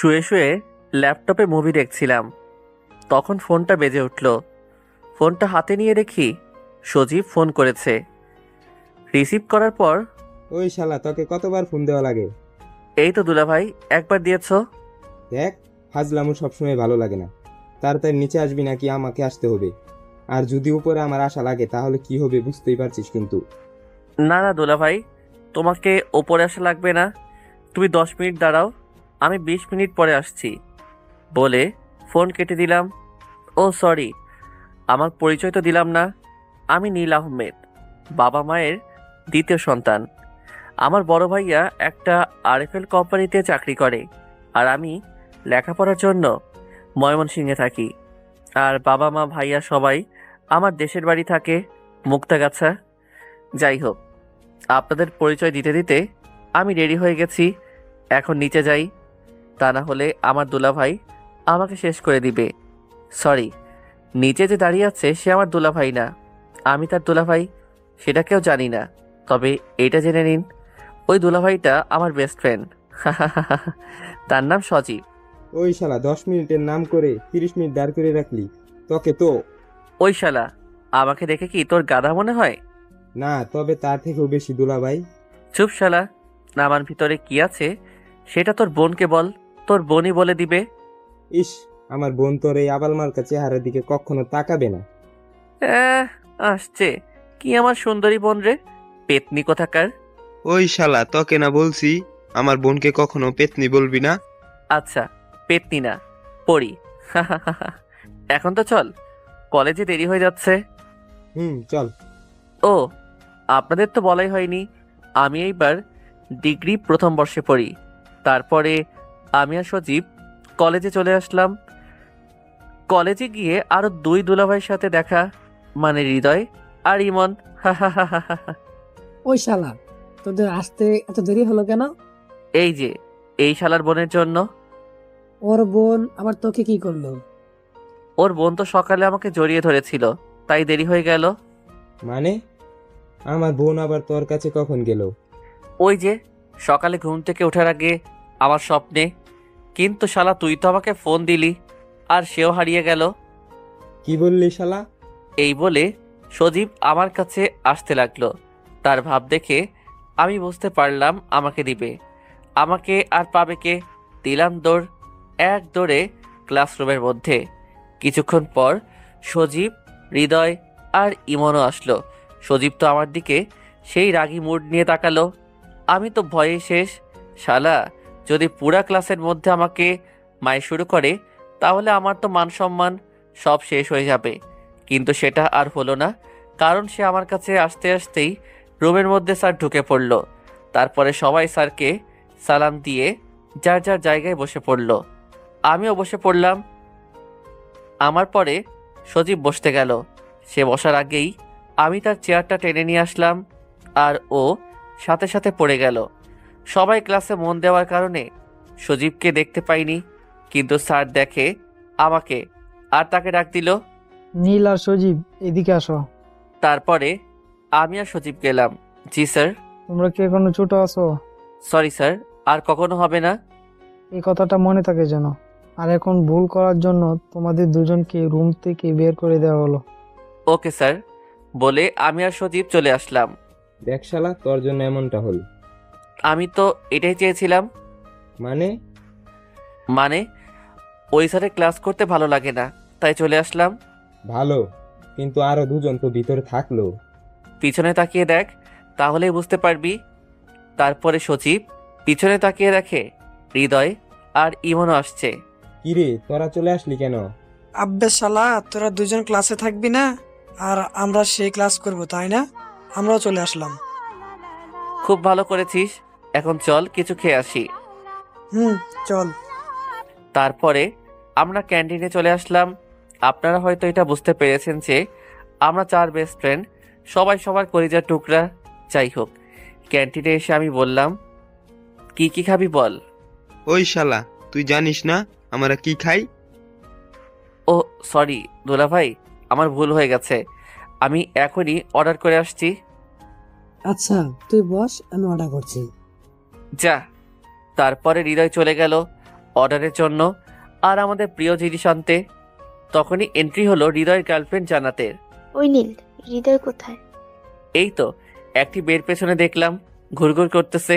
শুয়ে শুয়ে ল্যাপটপে মুভি দেখছিলাম, তখন ফোনটা বেজে উঠল। ফোনটা হাতে নিয়ে দেখি সজীব ফোন করেছে। রিসিভ করার পর, ওই শালা, তোকে কতবার ফোন দেওয়া লাগে? এই তো দুলাভাই, একবার দিয়েছো। দেখ, ফাজলামো সবসময় ভালো লাগে না। তাড়াতাড়ি নিচে আসবি নাকি আমাকে আসতে হবে? আর যদি উপরে আমার আশা লাগে তাহলে কি হবে বুঝতেই পারছিস কিন্তু। না না দুলাভাই, তোমাকে ওপরে আসা লাগবে না, তুমি 10 মিনিট দাঁড়াও, আমি 20 মিনিট পরে আসছি বলে ফোন কেটে দিলাম। ও সরি, আমার পরিচয় তো দিলাম না। আমি নীল আহমেদ, বাবা মায়ের দ্বিতীয় সন্তান। আমার বড় ভাইয়া একটা আরএফএল কোম্পানিতে চাকরি করে, আর আমি লেখাপড়ার জন্য ময়মনসিংহে থাকি। আর বাবা মা ভাইয়া সবাই আমার দেশের বাড়ি থাকে মুক্তাগাছা। যাই হোক, আপনাদের পরিচয় দিতে দিতে আমি রেডি হয়ে গেছি, এখন নিচে যাই, তা না হলে আমার দুলাভাই আমাকে শেষ করে দিবে। সরি, নিচে যে দাঁড়িয়ে আছে সে আমার দুলাভাই না, আমি তার দুলাভাই সেটা কেউ জানি না। তবে এটা জেনে নিন, ওই দুলাভাইটা আমার বেস্ট ফ্রেন্ড। তার নাম সজীব। ওই শালা, 10 মিনিটের নাম করে 30 মিনিট দাঁড় করে রাখলি। তোকে তো। ওই শালা, আমাকে দেখে কি তোর গাধা মনে হয়? না, তবে তার থেকেও বেশি দুলাভাই। চুপ শালা, আমার ভিতরে কি আছে সেটা তোর বোনকে বল, তোর বোনই বলে দিবে। ইস, আমার বোন তোর এই আবাল মার্কা চেহারার দিকে কখনো তাকাবে না। আহ, আসছে কি আমার সুন্দরী বোন রে, পেতনি কোথাকার। ওই শালা, তোকে না বলছি আমার বোনকে কখনো পেতনি বলবি না। আচ্ছা, পেতনি না, পড়ি। এখন তো চল, কলেজে দেরি হয়ে যাচ্ছে। চল। ও, আপনাদের তো বলাই হয়নি, আমি এইবার ডিগ্রি প্রথম বর্ষে পড়ি। তারপরে আমি আর সজীব কলেজে চলে আসলাম। কলেজে গিয়ে আরো দুই দুলাভাইয়ের সাথে দেখা, মানে হৃদয় আর ইমন। ওই শালা, তোদের আসতে এত দেরি হলো কেন? এই যে, এই শালার বোনের জন্য। ওর বোন আবার তোকে কি করলো? ওর বোন তো সকালে আমাকে জড়িয়ে ধরেছিল, তাই দেরি হয়ে গেল। মানে, আমার বোন আবার তোর কাছে কখন গেল? ওই যে সকালে ঘুম থেকে ওঠার আগে আমার স্বপ্নে। কিন্তু শালা তুই তো আমাকে ফোন দিলি, আর সেও হারিয়ে গেল। কি বললি শালা? এই বলে সজীব আমার কাছে আসতে লাগলো। তার ভাব দেখে আমি বুঝতে পারলাম আমাকে দিবে। আমাকে আর পাবে কে? দিলাম দৌড়, এক দৌড়ে ক্লাসরুমের মধ্যে। কিছুক্ষণ পর সজীব, হৃদয় আর ইমনও আসলো। সজীব তো আমার দিকে সেই রাগী মুড নিয়ে তাকালো। আমি তো ভয়ে শেষ। শালা যদি পুরা ক্লাসের মধ্যে আমাকে মায় শুরু করে, তাহলে আমার তো মান সম্মান সব শেষ হয়ে যাবে। কিন্তু সেটা আর হলো না, কারণ সে আমার কাছে আসতে আসতেই রুমের মধ্যে স্যার ঢুকে পড়ল। তারপরে সবাই স্যারকে সালাম দিয়ে যার যার জায়গায় বসে পড়ল। আমিও বসে পড়লাম। আমার পরে সজীব বসতে গেল। সে বসার আগেই আমি তার চেয়ারটা টেনে নিয়ে আসলাম, আর ও সাথে সাথে পড়ে গেল। সবাই ক্লাসে মন দেওয়ার কারণে সজীবকে দেখতে পাইনি, কিন্তু স্যার দেখে আমাকে, আর তাকে ডাক দিল। নীল আর সজীব, এদিকে আসো। তারপরে আমি আর সজীব গেলাম। জি স্যার। তোমরা কি এখনো ছোট আছো? সরি স্যার, আর কখনো হবে না। এই কথাটা মনে থাকে যেন। আর এখন ভুল করার জন্য তোমাদের দুজনকে রুম থেকে বের করে দেওয়া হলো। ওকে স্যার বলে আমি আর সজীব চলে আসলাম। দেখ শালা, তোর জন্য এমনটা হল। আমি তো এটাই চেয়েছিলাম। মানে? মানে, ওই স্যারের ক্লাস করতে ভালো লাগে না, তাই চলে আসলাম। ভালো, কিন্তু আরো দুজন তো ভিতরে থাকলো। পিছনে তাকিয়ে দেখ, তাহলেই বুঝতে পারবি। তারপরে সজীব পিছনে তাকিয়ে দেখে হৃদয় আর ইমনও আসছে। কিরে, তোরা চলে আসলি কেন? আব্বে শালা, তোরা দুজন ক্লাসে থাকবি না আর আমরা সেই ক্লাস করব, তাই না? আমরাও চলে আসলাম। খুব ভালো করেছিস, এখন চল কিছু খেয়ে আসি। চল। তারপরে আমরা ক্যান্টিনে চলে আসলাম। আপনারা হয়তো এটা বুঝতে পেরেছেন যে আমরা চার বেস্ট ফ্রেন্ড, সবাই সবার কলিজার টুকরা। যাই হোক, ক্যান্টিনে এসে আমি বললাম, কি কি খাবি বল। ওই শালা, তুই জানিস না আমরা কি খাই? ও সরি দুলাভাই, আমার ভুল হয়ে গেছে, আমি এখনই অর্ডার করে আসছি। আচ্ছা, তুই বস, আমি অর্ডার করছি। যা। তারপরে হৃদয় চলে গেল। অর্ডারের জন্য আর আমাদের প্রিয় জিনিস আনতে। তখনই এন্ট্রি হলো হৃদয়ের গার্লফ্রেন্ড জান্নাতের। ওই নীল, হৃদয় কোথায়? এই তো একটি বের পেছনে দেখলাম ঘুরঘুর করতেছে।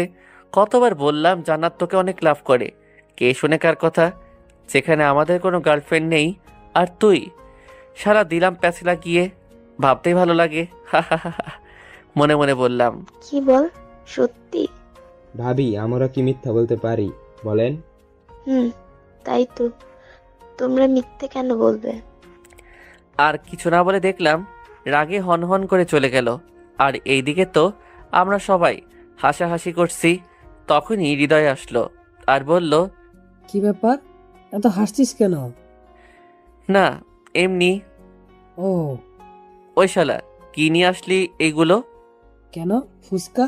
কতবার বললাম জান্নাত তোকে অনেক লাভ করে, কে শুনে কার কথা, যেখানে আমাদের কোনো গার্লফ্রেন্ড নেই আর তুই। সারা দিলাম প্যাচ লাগিয়ে, ভাবতেই ভালো লাগে। মনে মনে বললাম। কি বল, সত্যি? ভাবি, আমরা কি মিথ্যা বলতে পারি বলেন? তাই তো, তোমরা মিথ্যে কেন বলবে? আর কিছু না বলে দেখলাম রাগে হনহন করে চলে গেল। আর এইদিকে তো আমরা সবাই হাসাহাসি করছি। তখনই হৃদয় আসলো আর বলল, কি ব্যাপার, এত হাসছিস কেন? না এমনি। ও, ওই শালা কি নিয়ে আসলি এইগুলো? কেন ফুচকা?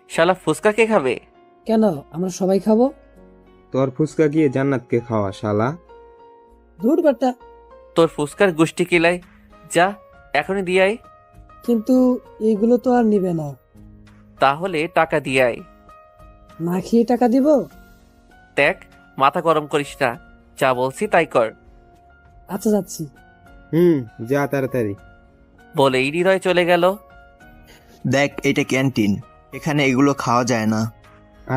শালা ফুচকা কে খাবে? কেন, আমরা সবাই খাবো। তোর ফুসকা গিয়ে জান্নাতকে খাওয়া শালা। দূর বেটা। তোর ফুচকার গুষ্টি কিলাই, যা এখনই দিয়ে আয়। কিন্তু এইগুলো তো আর নিবে না। তাহলে টাকা দিয়ে আয়। না খেয়ে টাকা দিব? দেখ মাথা গরম করিস না, যা বলছি তাই কর। আচ্ছা, যাচ্ছি। যা তাড়াতাড়ি। বলেই হৃদয় চলে গেল। দেখ, এটা ক্যান্টিন, এখানে এগুলো খাওয়া যায় না।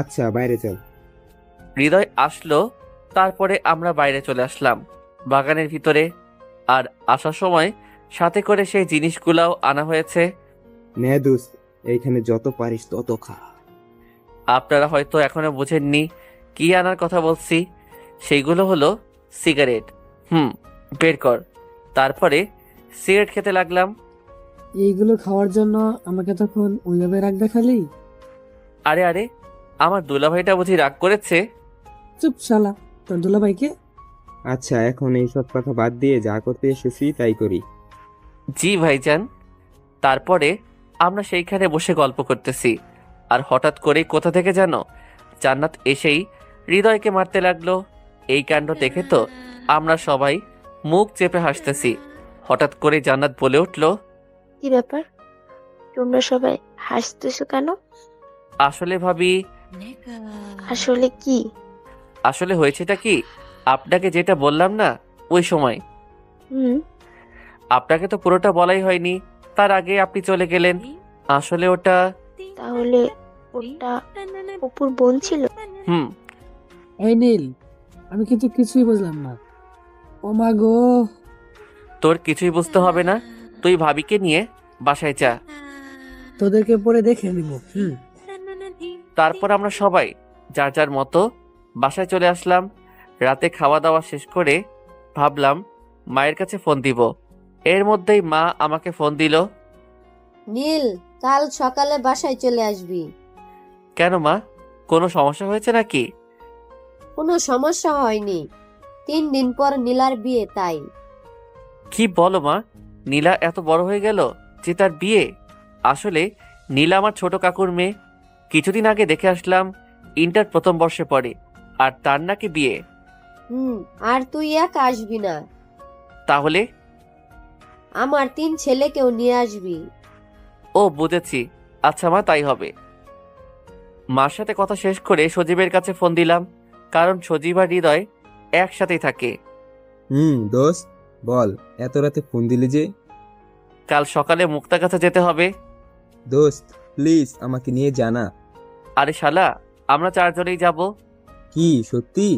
আচ্ছা, বাইরে চল। হৃদয় আসলো, তারপরে আমরা বাইরে চলে আসলাম বাগানের ভিতরে। আর আসার সময় সাথে করে সেই জিনিসগুলাও আনা হয়েছে। নে দোস্ত, এইখানে যত পারিস তত খা। আপনারা হয়তো এখনো বোঝেননি কি আনার কথা বলছি। সেইগুলো হলো সিগারেট। বের কর। তারপরে সিগারেট খেতে লাগলাম। এইগুলো খাওয়ার জন্য আমাকে তখন ওইভাবে রাগ দেখালি? আরে আরে, আমার দুলাভাইটা বুঝি রাগ করেছে? চুপ শালা, তোর দুলাভাইকে? আচ্ছা, এখন এইসব কথা বাদ দিয়ে যা করতে এসেছি তাই করি। জি ভাইজান। তারপরে আমরা সেইখানে বসে গল্প করতেছি। আর হঠাৎ করেই কোথা থেকে যেন জান্নাত এসেই হৃদয়কে মারতে লাগলো। এই কাণ্ড দেখে তো আমরা সবাই মুখ চেপে হাসতেছি। হঠাৎ করে জান্নাত বলে উঠল, কি ব্যাপার, তোমরা সবাই হাসতেছো কেন? আসলে ভাবি। আসলে কি? আসলে হয়েছেটা কি, আপনাকে যেটা বললাম না ওই সময়, হুম আপনাকে তো পুরোটা বলাই হয়নি, তার আগে আপনি চলে গেলেন। আসলে ওটা। তাহলে ওটা অপুর বোন ছিল? হুম এই নীল, আমি কিন্তু কিছুই বুঝলাম না। ও মা গো। তোর কিছুই বুঝতে হবে না, তুই ভাবিকে নিয়ে বাসায় যা। তোদেরকে পরে দেখে নিব। তারপর আমরা সবাই যার যার মতো বাসায় চলে আসলাম। রাতে খাওয়া দাওয়া শেষ করে ভাবলাম মায়ের কাছে ফোন দিব। এর মধ্যেই মা আমাকে ফোন দিল। নীল, কাল সকালে বাসায় চলে আসবি। কেন মা, কোনো সমস্যা হয়েছে নাকি? কোনো সমস্যা হয়নি, 3 দিন পর নীলার বিয়ে, তাই। কি বলো মা, নীলা এত বড় হয়ে গেল যে তার বিয়ে? আসলে নীলা আমার ছোট কাকুর মেয়ে। কিছুদিন আগে দেখে আসলাম ইন্টার প্রথম বর্ষে পড়ে, আর তার নাকি বিয়ে। আর তুই একা আসবি না, তাহলে? আমার 3 ছেলেকেও নিয়ে আসবি। ও বুঝেছি, আচ্ছা মা তাই হবে। মার সাথে কথা শেষ করে সজীবের কাছে ফোন দিলাম, কারণ সজীব আর হৃদয় একসাথেই থাকে। দোস্ত বল, এত রাতে ফোন দিলি যে? কাল সকালে মুক্তার কাছে যেতে হবে। দোস্ত প্লিজ আমাকে নিয়ে জানা। আরে শালা, আমরা 4 জনেই যাব। কি সত্যি?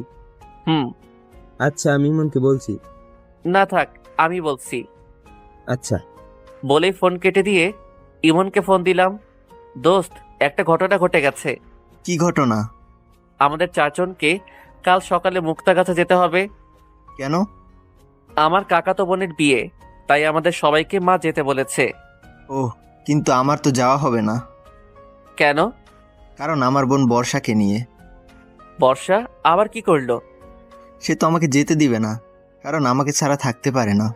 হুম। আচ্ছা, আমি ইমনকে বলছি। না থাক, আমি বলছি। আচ্ছা। বলেই ফোন কেটে দিয়ে ইমনকে ফোন দিলাম। দোস্ত, একটা ঘটনা ঘটে গেছে। কি ঘটনা? আমাদের 4 জনকে কাল সকালে মুক্তার কাছে যেতে হবে। কেন? আমার কাকাতো বোনের বিয়ে, তাই আমাদের সবাইকে মা যেতে বলেছে। ওহ, কিন্তু আমার তো যাওয়া হবে না। কেন? কারণ আমার বোন বর্ষাকে নিয়ে। বর্ষা আবার কি করলো? সে তো আমাকে যেতে দিবে না, কারণ আমাকে ছাড়া থাকতে পারে না।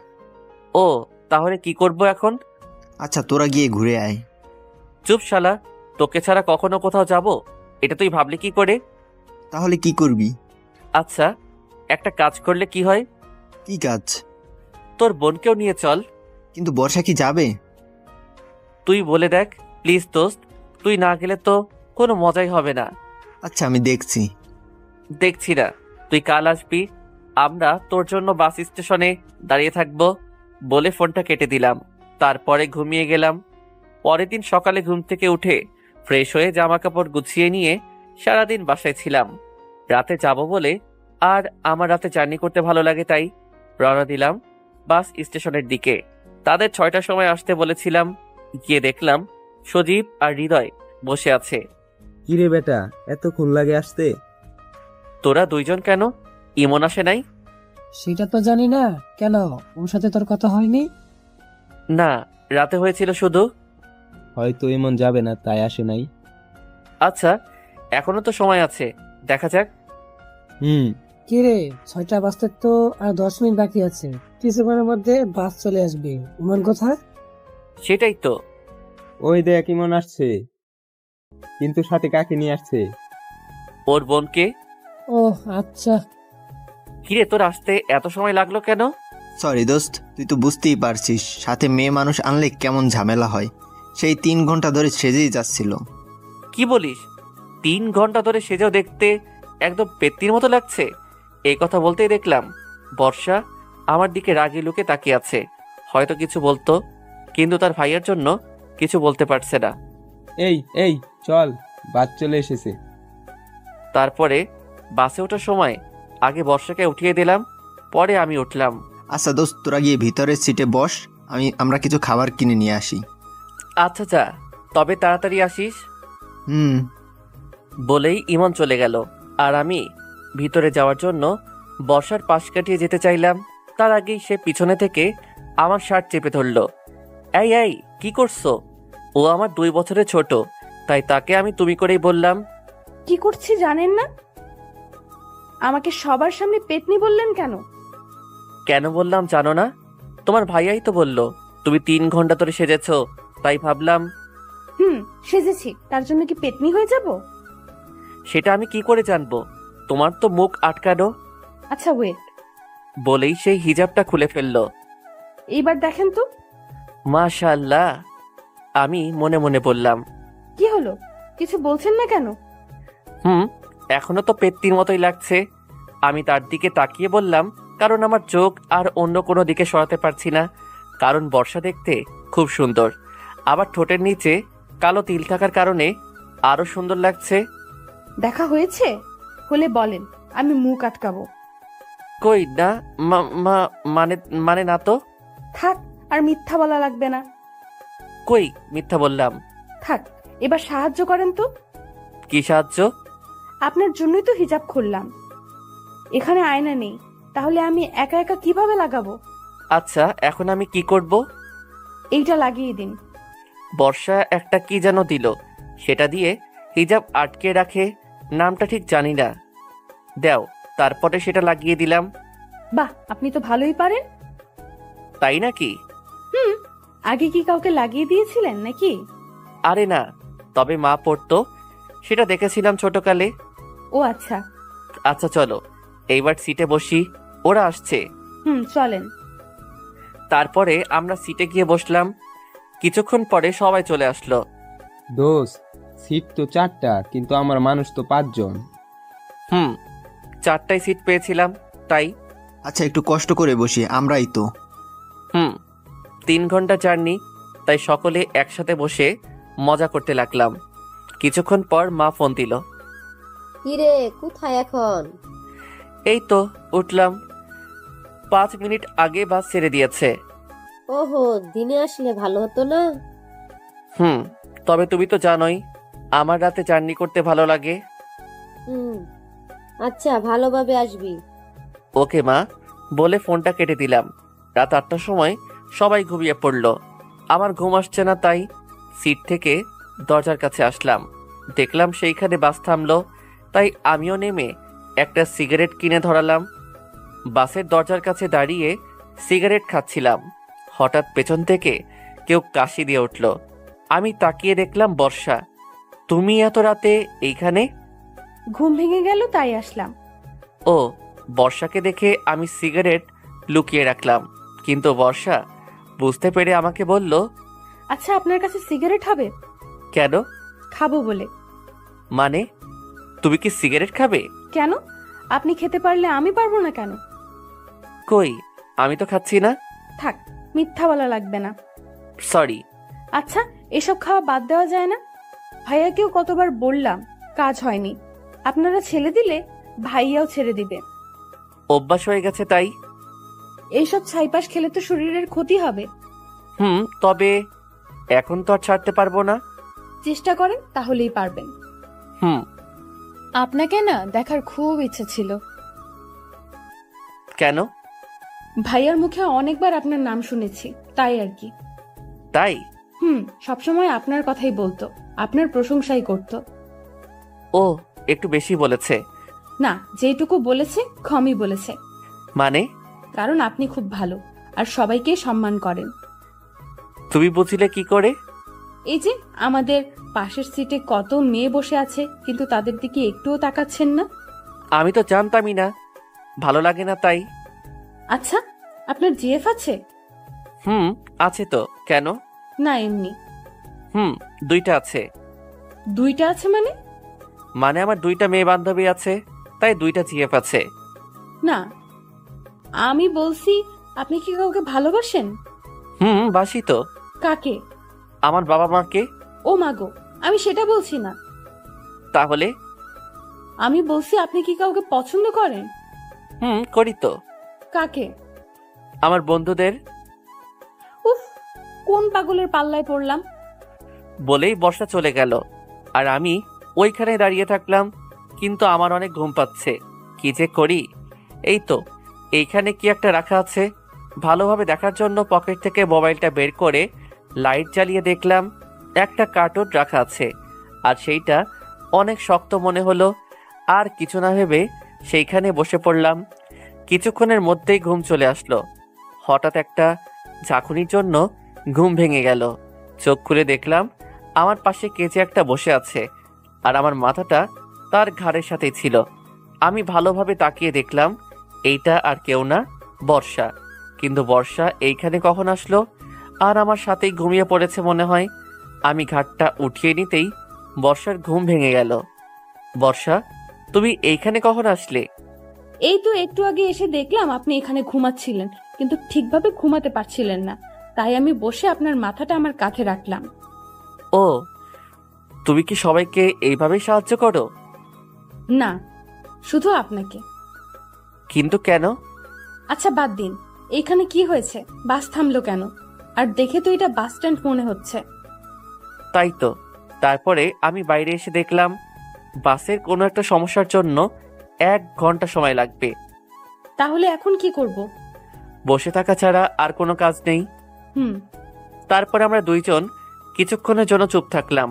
ও, তাহলে কি করব এখন? আচ্ছা, তোরা গিয়ে ঘুরে আয়। চুপ শালা, তোকে ছাড়া কখনো কোথাও যাব এটা তুই ভাবলি কি করে? তাহলে কি করবি? আচ্ছা, একটা কাজ করলে কি হয়? কি কাজ? তোর বোনকেও নিয়ে চল। কিন্তু বর্ষা কি যাবে? তুই বলে দেখ প্লিজ দোস্ত, তুই না গেলে তো কোনো মজাই হবে না। আচ্ছা, আমি দেখছি। দেখছি না, তুই কাল আসবি, আমরা তোর জন্য বাস স্টেশনে দাঁড়িয়ে থাকবো বলে ফোনটা কেটে দিলাম। তারপরে ঘুমিয়ে গেলাম। পরের দিন সকালে ঘুম থেকে উঠে ফ্রেশ হয়ে জামা কাপড় গুছিয়ে নিয়ে সারাদিন বাসায় ছিলাম। রাতে যাব বলে, আর আমার রাতে জার্নি করতে ভালো লাগে তাই রওনা দিলাম বাস স্টেশনের দিকে। তাদের 6টার সময় আসতে বলেছিলাম। গিয়ে দেখলাম সজীব আর হৃদয় বসে আছে। কিরে বেটা, এতক্ষণ লাগে আসতে? তোরা দুইজন কেন? ইমন আসে নাই? সেটা তো জানি না। কেন, ওর সাথে তোর কথা হয়নি? না, রাতে হয়েছিল শুধু। হয়তো এমন যাবে না তাই আসে নাই। আচ্ছা, এখনো তো সময় আছে, দেখা যাক। কি রে, 6টা বাজতে তো আর 10 মিনিট বাকি আছে। কিছুক্ষণের মধ্যে বাস চলে আসবে। উমান কোথায়? সেটাই তো। ওই দেখ ইমন আসছে, কিন্তু সাথে কাকে নিয়ে আসছে? ওর বোনকে। ও আচ্ছা। কিরে, তোর আসতে এত সময় লাগলো কেন? সরি দোস্ত, তুই তো বুঝতেই পারছিস সাথে মেয়ে মানুষ আনলে কেমন ঝামেলা হয়। সেই 3 ঘন্টা ধরে সেজেই যাচ্ছিল। কি বলিস? 3 ঘন্টা ধরে সেজেও দেখতে একদম পেত্তির মতো লাগছে। এই কথা বলতেই দেখলাম বর্ষা আমার দিকে রাগি লুকে তাকিয়ে আছে। হয়তো কিছু বলতো, কিন্তু তার ভাইয়ের জন্য কিছু বলতে পারছে না। এই এই চল, বাস চলে এসেছে। তারপরে বাসে ওঠার সময় আগে বর্ষাকে উঠিয়ে দিলাম, পরে আমি উঠলাম। আচ্ছা দোস্ত, তোরা গিয়ে ভিতরের সিটে বস, আমরা কিছু খাবার কিনে নিয়ে আসি। আচ্ছা যা, তবে তাড়াতাড়ি আসিস। হুম। বলেই ইমন চলে গেল। আর আমি ভিতরে যাওয়ার জন্য বর্ষার পাশ কাটিয়ে যেতে চাইলাম। তার আগেই সে পিছনে থেকে আমার শার্ট চেপে ধরল। এই এই, কি করছো? ও আমার 2 বছরের ছোট, তাই তাকে আমি তুমি করেই বললাম। কি করছি জানেন না? আমাকে সবার সামনে পেতনি বললেন কেন? কেন বললাম জানো না? তোমার ভাইয়াই তো বলল তুমি 3 ঘন্টা ধরে সেজেছো, তাই ভাবলাম। সেজেছি, তার জন্য কি পেতনি হয়ে যাব? সেটা আমি কি করে জানবো? তোমার তো মুখ আটকানো। আচ্ছা ওয়েট, বলেই সেই হিজাবটা খুলে ফেললো। এইবার দেখেন তো। মাশাআল্লাহ, আমি মনে মনে বললাম। কি হলো, কিছু বলছেন না কেন? এখনো তো পেত্তির মতোই লাগছে। আমি তার দিকে তাকিয়ে বললাম, কারণ আমার চোখ আর অন্য কোনো দিকে সরাতে পারছি না। কারণ বর্ষা দেখতে খুব সুন্দর, আবার ঠোঁটের নিচে কালো তিল থাকার কারণে আরো সুন্দর লাগছে। দেখা হয়েছে হলে বলেন, আমি মুখ আটকাবো। কই না, মানে মানে না তো। থাক, আর মিথ্যা বলা লাগবে না। কই মিথ্যা বললাম? থাক, এবার সাহায্য করেন তো। কি সাহায্য? আপনার জন্যই তো হিজাব খুললাম। এখানে আয়না নেই, তাহলে আমি একা একা কিভাবে লাগাবো? আচ্ছা, এখন আমি কি করব? এইটা লাগিয়ে দিন। বর্ষা একটা কি যেন দিল, সেটা দিয়ে হিজাব আটকে রাখে, নামটা ঠিক জানি না। দাও, তারপরে সেটা লাগিয়ে দিলাম। বাহ, আপনি তো ভালোই পারেন। তাই নাকি? আগে কি কাউকে লাগিয়ে দিয়েছিলেন নাকি? আরে না, তবে মা পড়তো, সেটা দেখেছিলাম ছোটকালে। ও আচ্ছা। আচ্ছা চলো, এইবার সিটে বসি, ওরা আসছে। চলেন। তারপরে আমরা সিটে গিয়ে বসলাম। কিছুক্ষণ পরে সবাই চলে আসলো। দোস্ত, সিট তো 4টা, কিন্তু আমার মানুষ তো 5 জন। 4টায় সিট পেয়েছিলাম তাই। আচ্ছা একটু কষ্ট করে বসি, আমরাই তো। 3 ঘন্টা জার্নি, তাই সকলে একসাথে বসে মজা করতে লাগলাম। কিছুক্ষণ পর মা ফোন দিল। কিরে, কোথায় এখন? এই তো উঠলাম, 5 মিনিট আগে বাস ছেড়ে দিয়েছে। ওহো, দিনে আসলে ভালো হতো না? তবে তুমি তো জানোই আমার রাতে জার্নি করতে ভালো লাগে। আচ্ছা, ভালোভাবে আসবি। ওকে মা, বলে ফোনটা কেটে দিলাম। রাত 8টার সময় সবাই ঘুমিয়ে পড়ল। আমার ঘুম আসছে না, তাই সিট থেকে দরজার কাছে আসলাম। দেখলাম সেইখানে বাস থামলো, তাই আমিও নেমে একটা সিগারেট কিনে ধরালাম। বাসের দরজার কাছে দাঁড়িয়ে সিগারেট খাচ্ছিলাম। হঠাৎ পেছন থেকে কেউ কাশি দিয়ে উঠল। আমি তাকিয়ে দেখলাম বর্ষা। তুমি এত রাতে এইখানে? ঘুম ভেঙে গেল তাই আসলাম। ও, বর্ষাকে দেখে আমি সিগারেট লুকিয়ে রাখলাম, কিন্তু বর্ষা বুঝতে পেরে আমাকে বলল। আচ্ছা, আপনার কাছে সিগারেট হবে? কেন? খাবো বলে। মানে তুমি কি সিগারেট খাবে? কেন, আপনি খেতে পারলে আমি পারবো না কেন? কই, আমি তো খাচ্ছি না। থাক, মিথ্যা বলা লাগবে না। সরি। আচ্ছা, এসব খাওয়া বাদ দেওয়া যায় না? ভাইয়াকেও কতবার বললাম, কাজ হয়নি। আপনারা ছেড়ে দিলে ভাইয়াও ছেড়ে দিবে। অভ্যাস হয়ে গেছে তাই। এইসব ছাইপাশ খেলে তো শরীরের ক্ষতি হবে। তবে এখন তো আর ছাড়তে পারবো না। চেষ্টা করেন, তাহলেই পারবেন। হুম। আপনাকে না দেখার খুব ইচ্ছে ছিল। কেন? ভাইয়ার মুখে অনেকবার আপনার নাম শুনেছি, তাই আর কি। তাই? সবসময় আপনার কথাই বলতো, আপনার প্রশংসাই করতো। ও, একটু বেশি বলেছে। না, যেটুকু বলেছে কমই বলেছে। মানে? কারণ আপনি খুব ভালো আর সবাইকে সম্মান করেন। তুমি বুঝলে কি করে? এই যে আমাদের পাশের সিটে কত মেয়ে বসে আছে, কিন্তু তাদের দিকে একটুও তাকাচ্ছেন না। আমি তো জানতামই না, ভালো লাগে না তাই। আচ্ছা, আপনার জিএফ আছে? আছে তো। কেন? না, এমনি। 2টা আছে। 2টা আছে মানে? মানে আমার 2টা মেয়ে বান্ধবী আছে, তাই 2টা জিএফ আছে। না, আমি বলছি আপনি কি কাউকে ভালোবাসেন? বাসি তো। কাকে? আমার বাবা মাকে। ও মাগো, আমি সেটা বলছি না। তাহলে? আমি বলছি আপনি কি কাউকে পছন্দ করেন? করি তো। কাকে? আমার বন্ধুদের। উফ, কোন পাগলের পাল্লায় পড়লাম। বলেই বর্ষা চলে গেল, আর আমি ওইখানে দাঁড়িয়ে থাকলাম। কিন্তু আমার অনেক ঘুম পাচ্ছে। কি যে করি। এই তো, এইখানে কি একটা রাখা আছে। ভালোভাবে দেখার জন্য পকেট থেকে মোবাইলটা বের করে লাইট জ্বালিয়ে দেখলাম একটা কার্টুন রাখা আছে, আর সেইটা অনেক শক্ত মনে হলো। আর কিছু না ভেবে সেইখানে বসে পড়লাম। কিছুক্ষণের মধ্যেই ঘুম চলে আসলো। হঠাৎ একটা ঝাঁকুনির জন্য ঘুম ভেঙে গেল। চোখ খুলে দেখলাম আমার পাশে কে যে একটা বসে আছে, আর আমার মাথাটা তার ঘাড়ের সাথেই ছিল। আমি ভালোভাবে তাকিয়ে দেখলাম এইটা আর কেউ না, বর্ষা। কিন্তু বর্ষা এইখানে কখন আসলো? আর আমার সাথেই ঘুমিয়ে পড়েছে মনে হয়। আমি ঘাটটা উঠিয়ে নিতেই বর্ষার ঘুম ভেঙে গেল। বর্ষা, তুমি এইখানে কখন আসলে? এই তো একটু আগে এসে দেখলাম আপনি এখানে ঘুমাচ্ছিলেন, কিন্তু ঠিকভাবে ঘুমাতে পারছিলেন না, তাই আমি বসে আপনার মাথাটা আমার কাঁধে রাখলাম। ও, তুমি কি সবাইকে এইভাবেই সাহায্য করো? না, শুধু আপনাকে। কিন্তু কেন? আচ্ছা বাদ দিন, এইখানে কি হয়েছে? বাস থামলো কেন? আর দেখে তো এটা বাস স্ট্যান্ড মনে হচ্ছে। তাই তো। তারপরে আমি বাইরে এসে দেখলাম বাসের কোনো একটা সমস্যার জন্য 1 ঘন্টা সময় লাগবে। তাহলে এখন কি করব? বসে থাকা ছাড়া আর কোনো কাজ নেই। তারপরে আমরা দুইজন কিছুক্ষণের জন্য চুপ থাকলাম।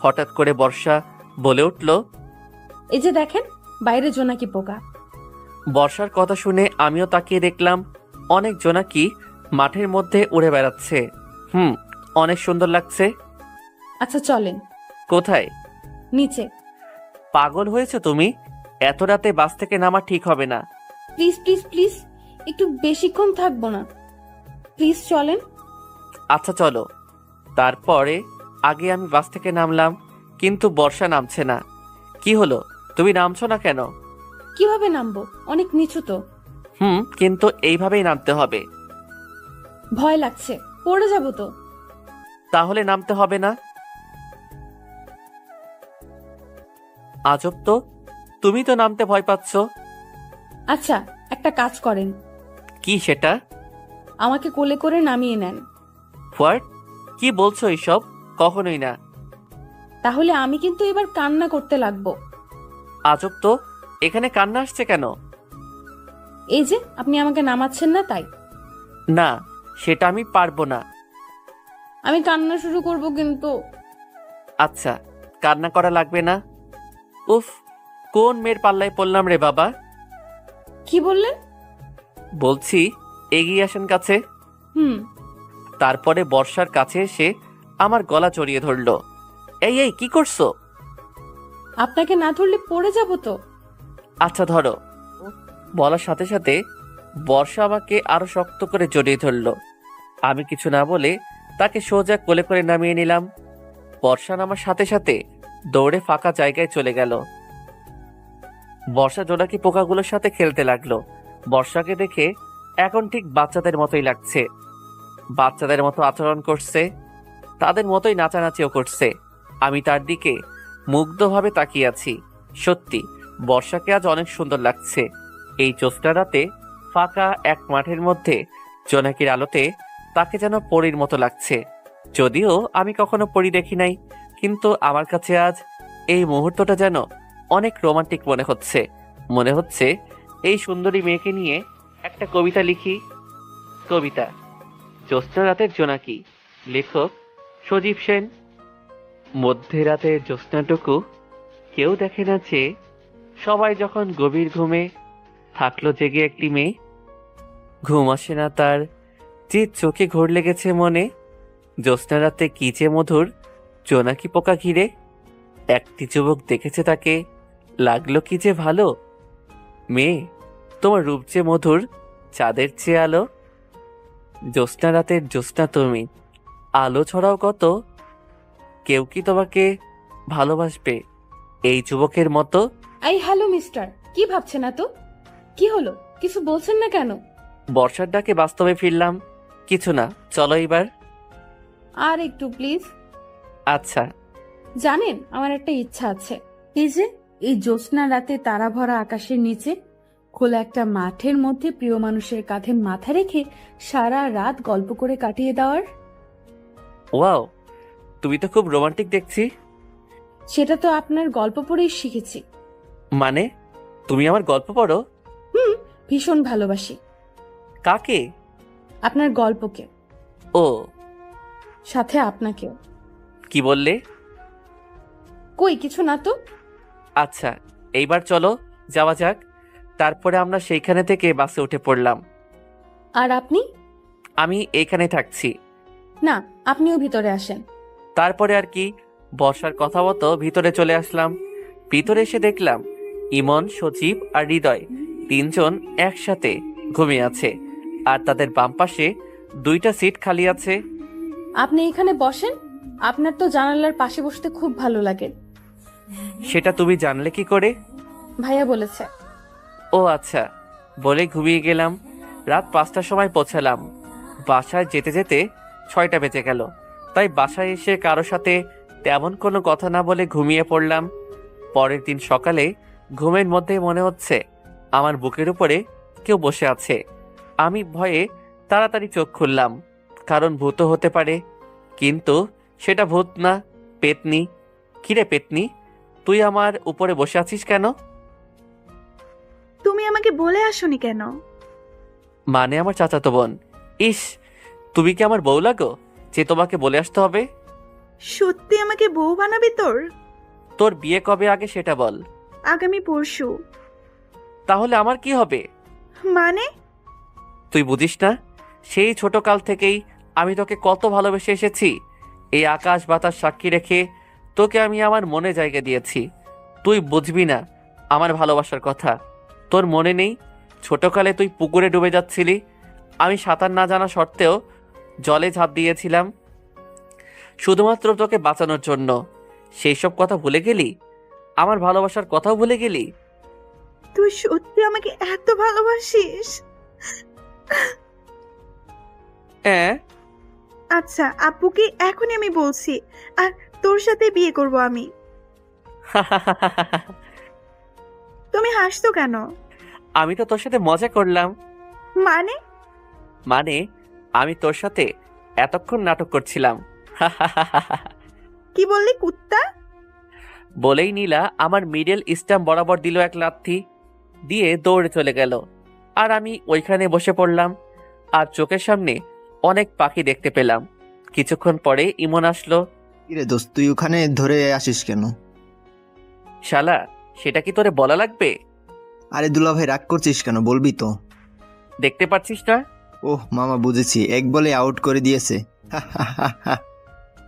হঠাৎ করে বর্ষা বলে উঠল, এই যে দেখেন, বাইরে জোনাকি পোকা। বর্ষার কথা শুনে আমিও তাকিয়ে দেখলাম অনেক জোনাকি মাঠের মধ্যে উড়ে বেড়াচ্ছে। অনেক সুন্দর লাগছে। আচ্ছা চলেন। কোথায়? নিচে। পাগল হয়েছে তুমি? এত রাতে বাস থেকে নামা ঠিক হবে না। প্লিজ প্লিজ প্লিজ, একটু বেশিক্ষণ থাকবো না, প্লিজ চলেন। আচ্ছা চলো। তারপরে আগে আমি বাস থেকে নামলাম, কিন্তু বর্ষা নামছে না। কি হলো, তুমি নামছো না কেন? কিভাবে নামবো? অনেক নিচু তো। কিন্তু এইভাবেই নামতে হবে। ভয় লাগছে, পড়ে যাবো তো। তাহলে নামতে হবে না। আজব তো, তুমি তো নামতে ভয় পাচ্ছ। আচ্ছা, একটা কাজ করেন। কি সেটা? আমাকে কোলে করে নামিয়ে নেন। হোয়াট? কি বলছো এইসব? কখনোই না। তাহলে আমি কিন্তু এবার কান্না করতে লাগবো। আজব তো, এখানে কান্না আসছে কেন? এই যে আপনি আমাকে নামাচ্ছেন না, তাই। না, সেটা আমি পারবো না। আমি কান্না শুরু করব কিন্তু। আচ্ছা, কান্না করা লাগবে না। উফ, কোন মেয়ের পাল্লায় পড়লাম রে বাবা। কি বললেন? বলছি এগিয়ে আসেন কাছে। তারপরে বর্ষার কাছে এসে আমার গলা জড়িয়ে ধরলো। এই এই, কি করছো? আপনাকে না ধরলে পড়ে যাব তো। আচ্ছা ধরো। বলার সাথে সাথে বর্ষা আমাকে আরো শক্ত করে জড়িয়ে ধরলো। আমি কিছু না বলে তাকে সোজা কোলে করে নামিয়ে নিলাম। বর্ষা নামার সাথে সাথে দৌড়ে ফাঁকা জায়গায় চলে গেল। বর্ষা জোনাকি পোকাগুলোর সাথে খেলতে লাগলো। বর্ষাকে দেখে এখন ঠিক বাচ্চাদের মতোই লাগছে। বাচ্চাদের মতো আচরণ করছে, তাদের মতোই নাচানাচিও করছে। আমি তার দিকে মুগ্ধভাবে তাকিয়ে আছি। সত্যি বর্ষাকে আজ অনেক সুন্দর লাগছে। এই জ্যোৎস্না রাতে ফাঁকা এক মাঠের মধ্যে জোনাকির আলোতে তাকে যেন পরীর মতো লাগছে। যদিও আমি কখনো পরী দেখি নাই, কিন্তু আমার কাছে আজ এই মুহূর্তটা যেন অনেক রোমান্টিক মনে হচ্ছে। মনে হচ্ছে এই সুন্দরী মেয়েকে নিয়ে একটা কবিতা লিখি। কবিতা জ্যোৎস্না রাতের জোনাকি, লেখক সজীব সেন। মধ্যরাতের জ্যোৎস্নাটুকু কেউ দেখে না যে, সবাই যখন গভীর ঘুমে থাকলো জেগে একটি মেয়ে। ঘুম আসে না তার, যে চোখে ঘোর লেগেছে মনে। জ্যোৎস্না রাতে কি যে মধুর, জোনাকি পোকা ঘিরে। একটি যুবক দেখেছে তাকে, লাগলো কি যে ভালো। মেয়ে তোমার রূপ যে মধুর, চাঁদের চেয়ে আলো। জ্যোৎস্না রাতের জ্যোৎস্না তুমি, আলো ছড়াও কত। কেউ কি তোমাকে ভালোবাসবে এই যুবকের মতো? এই হ্যালো মিস্টার, কি ভাবছেন এত? কি হলো, কিছু বলছেন না কেন? বর্ষার ডাকে বাস্তবে ফিরলাম। কিছু না, চলো এবার। আর একটু প্লিজ। আচ্ছা। জানেন, আমার একটা ইচ্ছা আছে। এই যে এই জ্যোৎস্না রাতে তারা ভরা আকাশের নিচে খোলা একটা মাঠের মধ্যে প্রিয় মানুষের কাঁধে মাথা রেখে সারা রাত গল্প করে কাটিয়ে দেওয়ার। ওয়াও, তুমি তো খুব রোমান্টিক দেখছি। সেটা তো আপনার গল্প পড়েই শিখেছি। মানে তুমি আমার গল্প পড়ো? ভীষণ ভালোবাসি। কাকে? আপনার গল্পকে, ও সাথে আপনাকেও। কি বললে? কই কিছু না তো। আচ্ছা, এইবার চলো যাওয়া যাক। তারপরে আমরা সেইখানে থেকে বাসে উঠে পড়লাম। আর আপনি? আমি এইখানে থাকছি। না, আপনিও ভিতরে আসেন। তারপরে আর কি, বর্ষার কথা মতো ভিতরে চলে আসলাম। ভিতরে এসে দেখলাম ইমন, সজীব আর হৃদয় তিনজন একসাথে ঘুমিয়ে আছে, আর তাদের বাম পাশে 2টা সিট খালি আছে। আপনি এখানে বসেন, আপনার তো জানালার পাশে বসতে খুব ভালো লাগে। সেটা তুমি জানলে কি করে? ভাইয়া বলেছে। ও আচ্ছা, বলে ঘুমিয়ে গেলাম। রাত 5টার সময় পৌঁছালাম। বাসায় যেতে যেতে 6টা বেজে গেল। তাই বাসায় এসে কারো সাথে তেমন কোনো কথা না বলে ঘুমিয়ে পড়লাম। পরের দিন সকালে ঘুমের মধ্যে মনে হচ্ছে আমার বুকের উপরে কেউ বসে আছে। আমি ভয়ে তাড়াতাড়ি চোখ খুললাম, কারণ ভূত হতে পারে। কিন্তু সেটা ভূত না, পেতনি। কিরে পেতনি, তুই আমার উপরে বসে আছিস কেন? তুমি আমাকে বলে আসোনি কেন? মানে আমার চাচাতো বোন। ইস, তুমি কি আমার বউ লাগো যে তোমাকে বলে আসতে হবে? সত্যি আমাকে বউ বানাবি তোর? তোর বিয়ে কবে আগে সেটা বল। আগামী পরশু। তাহলে আমার কি হবে? মানে? তুই বুঝিস না, সেই ছোট কাল থেকেই আমি তোকে কত ভালোবেসে এসেছি। এই আকাশ বাতাস সাক্ষী রেখে তোকে আমি আমার মনে জায়গা দিয়েছি। তুই বুঝবি না আমার ভালোবাসার কথা। তোর মনে নেই ছোটকালে তুই পুকুরে ডুবে যাচ্ছিলি, আমি সাঁতার না জানা সত্ত্বেও জলে ঝাঁপ দিয়েছিলাম শুধুমাত্র তোকে বাঁচানোর জন্য। সেই সব কথা ভুলে গেলি? আমার ভালোবাসার কথাও ভুলে গেলি? তুই সত্যি আমাকে এত ভালোবাসিস? হ্যাঁ। আচ্ছা, আপুকে এখনই আমি বলছি, আর তোর সাথে বিয়ে করব আমি। তুমি হাসতো কেন? আমি তো তোর সাথে মজা করলাম। মানে? মানে আমি তোর সাথে এতক্ষণ নাটক করছিলাম। কি বললি কুত্তা? বলেই নীলা আমার মিডল স্ট্যাম্প বরাবর দিল এক লাথি, দিয়ে দৌড়ে চলে গেল। আর আমি ওইখানে বসে পড়লাম, আর চোখের সামনে অনেক পাখি দেখতে পেলাম। কিছুক্ষণ পরে ইমন আসলো। কিরে দোস্ত, তুই ওখানে ধরে আসিস কেন? শালা, সেটা কি তোরে বলা লাগবে? আরে দুলা ভাই, রাগ করছিস কেন? বলবি তো। দেখতে পাচ্ছিস না? ওহ মামা, বুঝেছি, এক বলে আউট করে দিয়েছে।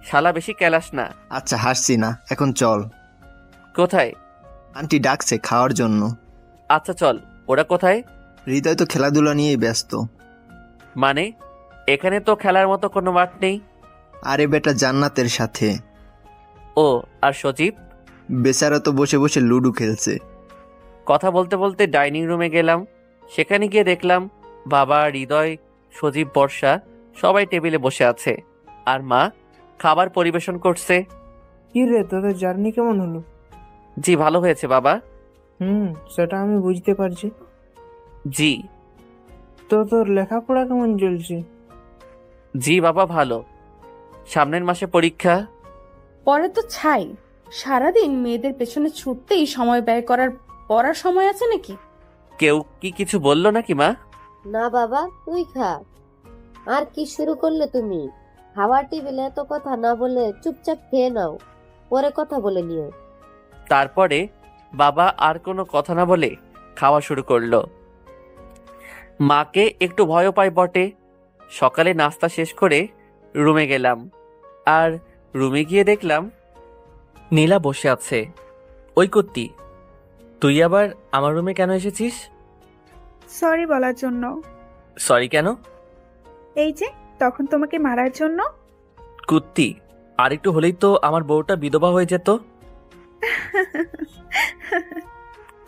শালা বেশি ক্যালাস না। আচ্ছা, হাসছি না, এখন চল। কোথায়? আন্টি ডাকছে খাওয়ার জন্য। আচ্ছা চল। ওরা কোথায়? হৃদয় তো খেলাধুলা নিয়েই ব্যস্ত। মানে এখানে তো খেলার মতো কোনো মাঠ নেই। আরে বেটা, জান্নাতের সাথে। ও, আর সজীব? বেচারা তো বসে বসে লুডো খেলছে। কথা বলতে বলতে ডাইনিং রুমে গেলাম। সেখানে গিয়ে দেখলাম বাবা, হৃদয়, সজীব, বর্ষা সবাই টেবিলে বসে আছে আর মা খাবার পরিবেশন করছে। কি রে, তোদের জার্নি কেমন হলো? জি ভালো হয়েছে বাবা। সেটা আমি বুঝতে পারছি। জি। তো তোর লেখাপড়া কেমন চলছে? জি বাবা ভালো, সামনের মাসে পরীক্ষা। পরে তো ছাই, সারাদিন মেয়েদের পেছনে ছুটতেই সময় ব্যয় করার পড়ার সময় আছে নাকি? কেউ কি কিছু বললো নাকি মা? না বাবা, তুই খা। আর কি শুরু করলে তুমি? খাওয়ার টেবিলে এত কথা না বলে চুপচাপ খেয়ে নাও, পরে কথা বলে নিও। তারপরে বাবা আর কোনো কথা না বলে খাওয়া শুরু করলো। মাকে একটু ভয়ও পায় বটে। সকালে নাস্তা শেষ করে রুমে গেলাম আর রুমে গিয়ে দেখলাম নীলা বসে আছে। ওই কুত্তি, তুই আবার আমার রুমে কেন এসেছিস? সরি বলার জন্য। সরি কেন? এই যে তখন তোমাকে মারার জন্য। কুত্তি, আর একটু হলেই তো আমার বউটা বিধবা হয়ে যেত।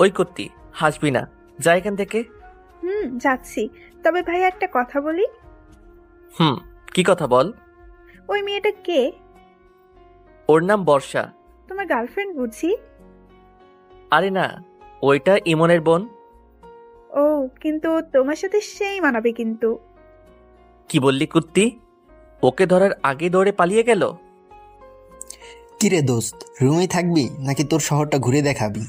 ওই কুত্তি, হাসবি না, যা এখান থেকে। যাচ্ছি। তবে ভাই একটা কথা বলি। কি কথা বল? ওই মেয়েটা কে? ওর নাম বর্ষা। তোমার গার্লফ্রেন্ড বুঝি? আরে না, ওইটা ইমনের বোন। ও, কিন্তু তোমার সাথে সেই মানাবে কিন্তু। কি বললি কুত্তি? ওকে ধরার আগে দৌড়ে পালিয়ে গেল। কিরে দোস্ত, রুমেই থাকবি নাকি তোর শহরটা ঘুরে দেখাবি?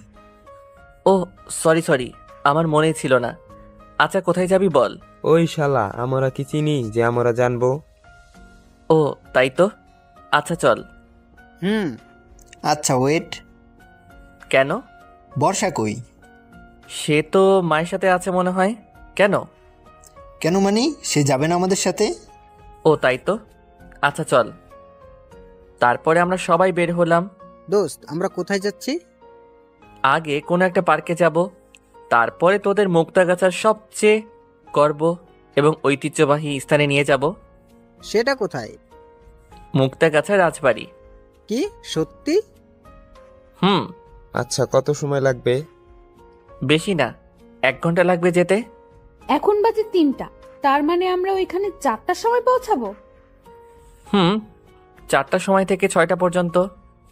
ও সরি, আমার মনে ছিল না। আচ্ছা কোথায় যাবি বল? ওই শালা, আমরা কি চিনি যে আমরা জানবো? ও তাই তো, আচ্ছা চল। আচ্ছা ওয়েট। কেন? বর্ষা কই? সে তো মায়ের সাথে আছে মনে হয়। কেন? কেন মানে, সে যাবে না আমাদের সাথে? ও তাই তো, আচ্ছা চল। তারপরে আমরা সবাই বের হলাম। দোস্ত, আমরা কোথায় যাচ্ছি? আগে কোনো একটা পার্কে যাব, তারপরে তোদের মুক্তাগাছার সবচেয়ে গর্ব এবং ঐতিহ্যবাহী স্থানে নিয়ে যাব। সেটা কোথায়? মুক্তাগাছা রাজবাড়ি। কি সত্যি? আচ্ছা, কত সময় লাগবে? বেশি না, 1 ঘন্টা লাগবে যেতে। এখন বাজে 3টা, তার মানে আমরা ওইখানে 4টার সময় পৌঁছাবো। 4টার সময় থেকে 6টা পর্যন্ত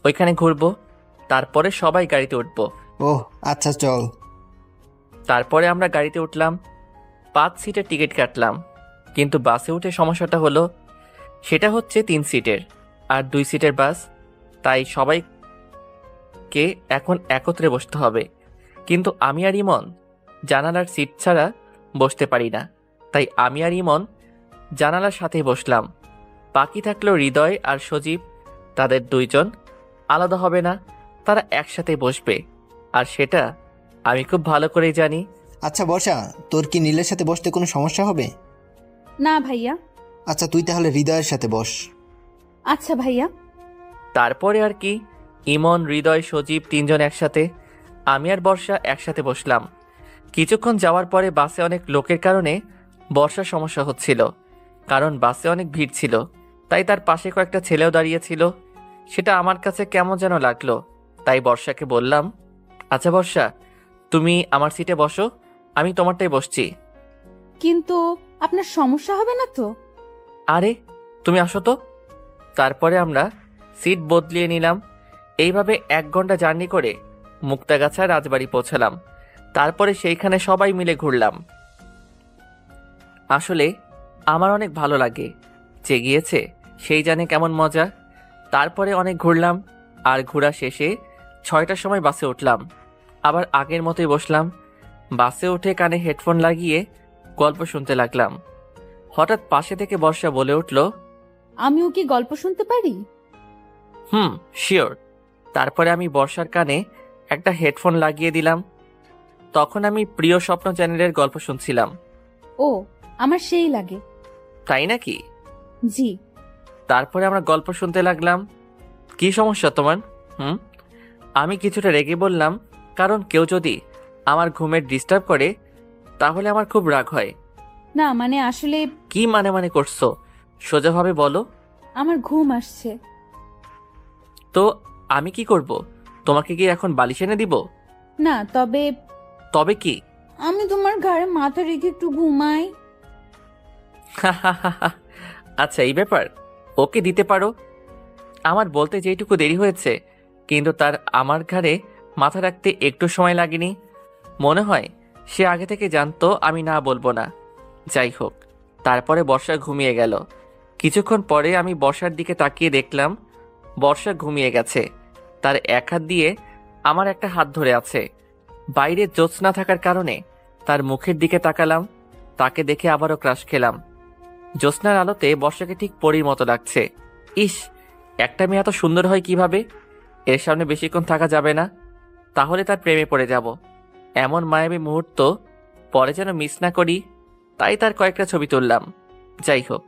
ওইখানে ঘুরবো, তারপরে সবাই গাড়িতে উঠবো। ওহ আচ্ছা চল। তারপরে আমরা গাড়িতে উঠলাম, 5 সিটের টিকিট কাটলাম। কিন্তু বাসে উঠে সমস্যাটা হলো, সেটা হচ্ছে 3 সিটের আর 2 সিটের বাস, তাই সবাইকে এখন একত্রে বসতে হবে। কিন্তু আমি আর ইমন জানালার সিট ছাড়া বসতে পারি না, তাই আমি আর ইমন জানালার সাথেই বসলাম। বাকি থাকলো হৃদয় আর সজীব, তাদের 2 জন আলাদা হবে না, তারা একসাথে বসবে, আর সেটা আমি খুব ভালো করেই জানি। আচ্ছা বর্ষা, তোর কি নীলের সাথে বসতে কোনো সমস্যা হবে? না ভাইয়া। আচ্ছা তুই তাহলে হৃদয়ের সাথে বস। আচ্ছা ভাইয়া। তারপরে আর কি, ইমন, হৃদয়, সজীব 3 জন একসাথে, আমি আর বর্ষা একসাথে বসলাম। কিছুক্ষণ যাওয়ার পরে বাসে অনেক লোকের কারণে বর্ষার সমস্যা হচ্ছিল, কারণ বাসে অনেক ভিড় ছিল, তাই তার পাশে কয়েকটা ছেলেও দাঁড়িয়েছিল। সেটা আমার কাছে কেমন যেন লাগলো, তাই বর্ষাকে বললাম, আচ্ছা বর্ষা, তুমি আমার সিটে বসো, আমি তোমারটাই বসছি। কিন্তু আপনার সমস্যা হবে না তো? আরে তুমি আসো তো। তারপরে আমরা সিট বদলিয়ে নিলাম। এইভাবে 1 ঘন্টা জার্নি করে মুক্তাগাছা রাজবাড়ি পৌঁছালাম। তারপরে সেইখানে সবাই মিলে ঘুরলাম। আসলে আমার অনেক ভালো লাগে, যে গিয়েছে সেই জানে কেমন মজা। তারপরে অনেক ঘুরলাম, আর ঘোরা শেষে 6টার সময় বাসে উঠলাম। আবার আগের মতোই বসলাম। বাসে উঠে কানে হেডফোন লাগিয়ে গল্প শুনতে লাগলাম। হঠাৎ পাশে থেকে বর্ষা বলে উঠল, আমিও কি গল্প শুনতে পারি? শিওর। তারপরে আমি বর্ষার কানে একটা হেডফোন লাগিয়ে দিলাম। তখন আমি প্রিয় স্বপ্ন চ্যানেলের গল্প শুনছিলাম। ও, আমার সেই লাগে। তাই নাকি? জি। তারপরে আমরা গল্প শুনতে লাগলাম। কি সমস্যা তোমার? আমি কিছুটা রেগে বললাম, কারণ কেউ যদি আমার ঘুমের ডিস্টার্ব করে তাহলে আমার খুব রাগ হয়। না মানে আসলে। কি মানে করছো? সোজাভাবে বলো। আমার ঘুম আসছে। তো আমি কি করব? তোমাকে কি এখন বালিশ এনে দিব? না, তবে তবে কি? আমি তোমার ঘাড়ে মাথা রেখে একটু ঘুমাই। আচ্ছা, এই ব্যাপার, ওকে দিতে পারো। আমার বলতে যেইটুকু দেরি হয়েছে, কিন্তু তার আমার ঘাড়ে মাথা রাখতে একটু সময় লাগেনি। মনে হয় সে আগে থেকে জানতো আমি না বলবো না। যাই হোক, তারপরে বর্ষা ঘুমিয়ে গেল। কিছুক্ষণ পরে আমি বর্ষার দিকে তাকিয়ে দেখলাম বর্ষা ঘুমিয়ে গেছে। তার এক হাত দিয়ে আমার একটা হাত ধরে আছে। বাইরে জ্যোৎস্না থাকার কারণে তার মুখের দিকে তাকালাম। তাকে দেখে আবারও ক্রাশ খেলাম। জ্যোৎস্নার আলোতে বর্ষাকে ঠিক পরীর মতো লাগছে। ইস, একটা মেয়ে এত সুন্দর হয় কিভাবে? এর সামনে বেশিক্ষণ থাকা যাবে না, তাহলে তার প্রেমে পড়ে যাব। এমন মায়াবী মুহূর্ত পরে যেন মিস না করি, তাই তার কয়েকটা ছবি তুললাম। যাই হোক,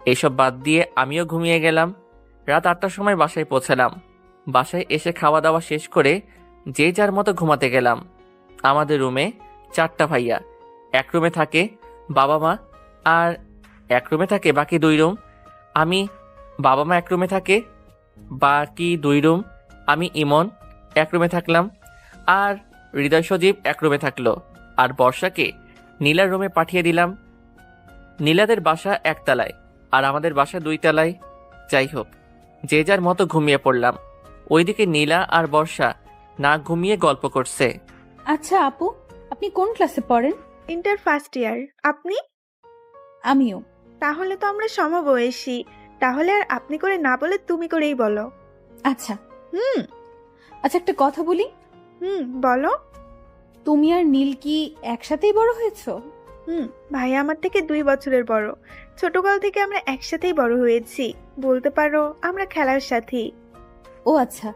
এইসব বাদ দিয়ে আমিও ঘুমিয়ে গেলাম। রাত 8টার সময় বাসায় পৌঁছালাম। বাসায় এসে খাওয়া দাওয়া শেষ করে যে যার মতো ঘুমাতে গেলাম। আমাদের রুমে 4টা ভাইয়া। এক রুমে থাকে বাবা মা, আর এক রুমে থাকে বাকি 2 রুম। আমি, বাবা মা এক রুমে থাকে, বাকি 2 রুম। আমি ইমন এক রুমে থাকলাম, আর হৃদয় সজীব এক রুমে থাকলো। আর বর্ষাকে নীলার রুমে পাঠিয়ে দিলাম। নীলাদের বাসা 1 তলায়, আর আমাদের বাসা 2 তলায়। যাই হোক, যে যার মতো ঘুমিয়ে পড়লাম। ওইদিকে নীলা আর বর্ষা না ঘুমিয়ে গল্প করছে। আচ্ছা আপু, আপনি কোন ক্লাসে পড়েন? Inter first year. আপনি? আমিও। তাহলে তো আমরা সমবয়সী। তাহলে আর আপনি করে না বলে তুমি করেই বলো। আচ্ছা হুম আচ্ছা, একটা কথা বলি। বলো। তুমি আর নীল কি একসাথেই বড় হয়েছো? ভাই আমার থেকে 2 বছরের বড়। ছোটকাল থেকে আমরা একসাথেই বড় হয়েছি, বলতে পারো আমরা খেলার সাথী। ও আচ্ছা,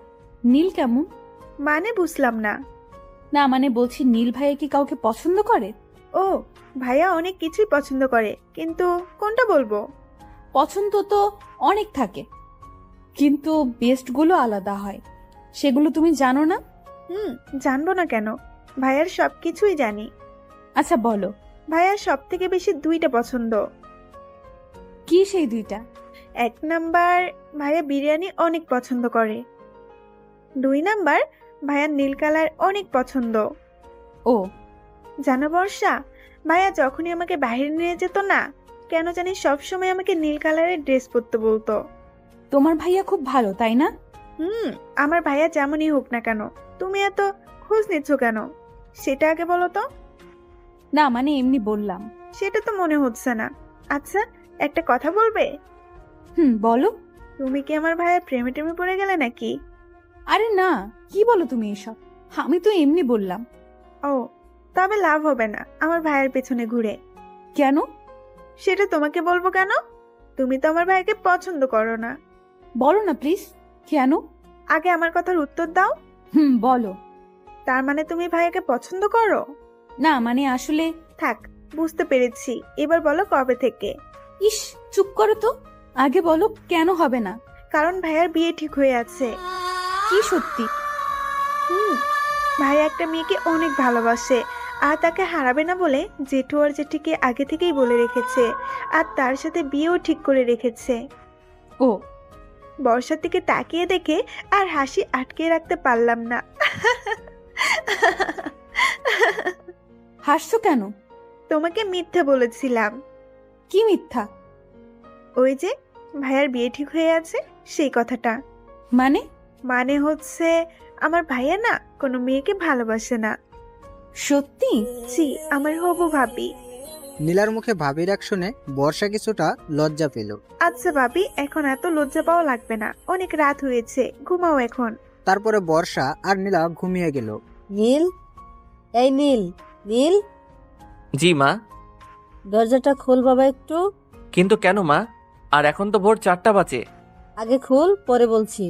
নীল কেমন? মানে বুঝলাম না। না মানে বলছি, নীল ভাইয়া কি কাউকে পছন্দ করে? ও, ভাইয়া অনেক কিছুই পছন্দ করে, কিন্তু কোনটা বলবো? পছন্দ তো অনেক থাকে, কিন্তু বেস্টগুলো আলাদা হয়। সেগুলো তুমি জানো না? জানবো না কেন, ভাইয়ার সবকিছুই জানি। আচ্ছা বলো। ভাইয়ার সব থেকে বেশি 2টা পছন্দ। কি সেই 2টা? 1 নাম্বার, ভাইয়া বিরিয়ানি অনেক পছন্দ করে। 2 নাম্বার, ভাইয়ার নীল কালার অনেক পছন্দ। ও জানো বর্ষা, ভাইয়া যখনই আমাকে বাইরে নিয়ে যেত না, কেন জানি সবসময় আমাকে নীল কালারের ড্রেস পরতে বলতো। তোমার ভাইয়া খুব ভালো, তাই না? আমার ভাইয়া যেমনই হোক না কেন, তুমি এত খোঁজ নিচ্ছ কেন সেটা আগে বলো তো। না মানে এমনি বললাম। সেটা তো মনে হচ্ছে না। আচ্ছা, একটা কথা বলবে? বলো। তুমি কি আমার ভাইয়ের প্রেমে টেমে পড়ে গেলে নাকি? আরে না, কি বলো তুমি এসব? আমি তো এমনি বললাম। ও, তবে লাভ হবে না আমার ভাইয়ের পেছনে ঘুরে। কেন? সেটা তোমাকে বলবো কেন? তুমি তো আমার ভাইকে পছন্দ করো না। বলো না প্লিজ, কেন? আগে আমার কথার উত্তর দাও। বলো। তার মানে তুমি ভাইয়াকে পছন্দ করো না? মানে আসলে থাক, বুঝতে পেরেছি। এবার বলো কবে থেকে? ইস, চুপ করো তো। আগে বলো কেন হবে না? কারণ ভাইয়ার বিয়ে ঠিক হয়ে আছে। কি সত্যি? ভাইয়া একটা মেয়েকে অনেক ভালোবাসে, আর তাকে হারাবে না বলে জেঠু আর জেঠিকে আগে থেকেই বলে রেখেছে, আর তার সাথে বিয়েও ঠিক করে রেখেছে। ও। বর্ষার দিকে তাকিয়ে দেখে আর হাসি আটকে রাখতে পারলাম না। হাসছো কেন? তোমাকে মিথ্যা বলেছিলাম। কি মিথ্যা? ওই যে ভাইয়ার বিয়ে ঠিক হয়ে আছে সেই কথাটা। মানে? মানে হচ্ছে আমার ভাইয়া না কোনো মেয়েকে ভালোবাসে না। সত্যি? জি, আমার হবু ভাবি। নীলার মুখে ভাবির এক শুনে বর্ষা কিছুটা লজ্জা পেল। আচ্ছা ভাবি, এখন এত লজ্জা পাওয়া লাগবে না, অনেক রাত হয়েছে, ঘুমাও এখন। তারপরে বর্ষা আর নীলা ঘুমিয়ে গেল। নীল, এই নীল, নীল। জি মা। দরজাটা খোল বাবা একটু। কিন্তু কেন মা? আর এখন তো ভোর 4টা বাজে। আগে খোল, পরে বলছি।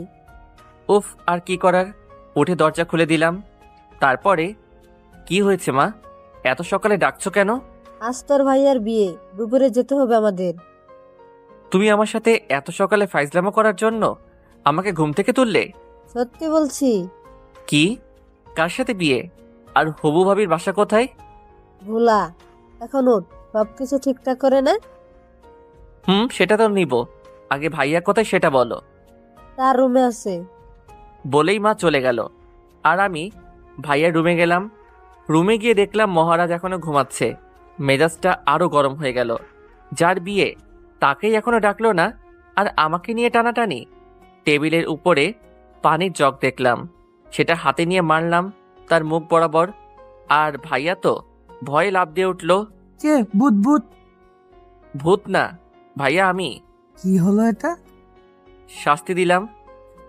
উফ, আর কি করার, উঠে দরজা খুলে দিলাম। তারপরে কি হয়েছে মা? এত সকালে ডাকছো কেন? আজ তোর ভাইয়ার বিয়ে, দুপুরে যেতে হবে আমাদের। তুমি আমার সাথে এত সকালে ফাইজলামো করার জন্য আমাকে ঘুম থেকে তুললে? সত্যি বলছি। কি? কার সাথে বিয়ে? আর হবু ভাবির বাসা কোথায়? ভোলা, এখন ওঠ, সবকিছু ঠিকঠাক করে না। সেটা তো নিব, আগে ভাইয়া কোথায় সেটা বলো। তার রুমে আছে। বলেই মা চলে গেল, আর আমি ভাইয়ার রুমে গেলাম। রুমে গিয়ে দেখলাম মহারাজ এখনো ঘুমাচ্ছে। মেজাজটা আরো গরম হয়ে গেল। যার বিয়ে তাকেই এখনো ডাকলো না, আর আমাকে নিয়ে টানাটানি। টেবিলের উপরে পানির জগ দেখলাম, সেটা হাতে নিয়ে মারলাম তার মুখ বরাবর। আর ভাইয়া তো ভয়ে লাফ দিয়ে উঠল। কে? ভূত ভূত? ভূত না ভাইয়া, আমি। কি হলো এটা? শাস্তি দিলাম।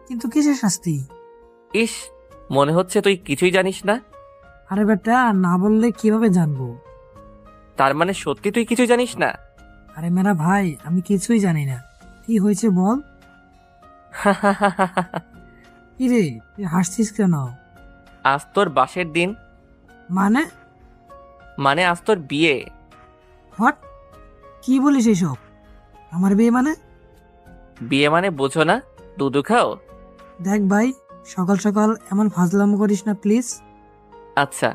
কিন্তু কিসের শাস্তি? ইস, মনে হচ্ছে তুই কিছুই জানিস না। আরে বেটা, না বললে কিভাবে জানবো? তার মানে সত্যি তুই কিছু জানিস না? আরে মেরা ভাই, আমি কিছুই জানি না। কি হয়েছে বল। কি রে, তুই হাসছিস কেন? আজ তোর বাসের দিন। মানে? মানে আজ তোর বিয়ে। হোয়াট? কি বলিস এসব? আমার বিয়ে মানে? বিয়ে মানে বোঝো না? দুধু খাও। দেখ ভাই, সকাল সকাল এমন ফাজলামো করিস না প্লিজ। আচ্ছা,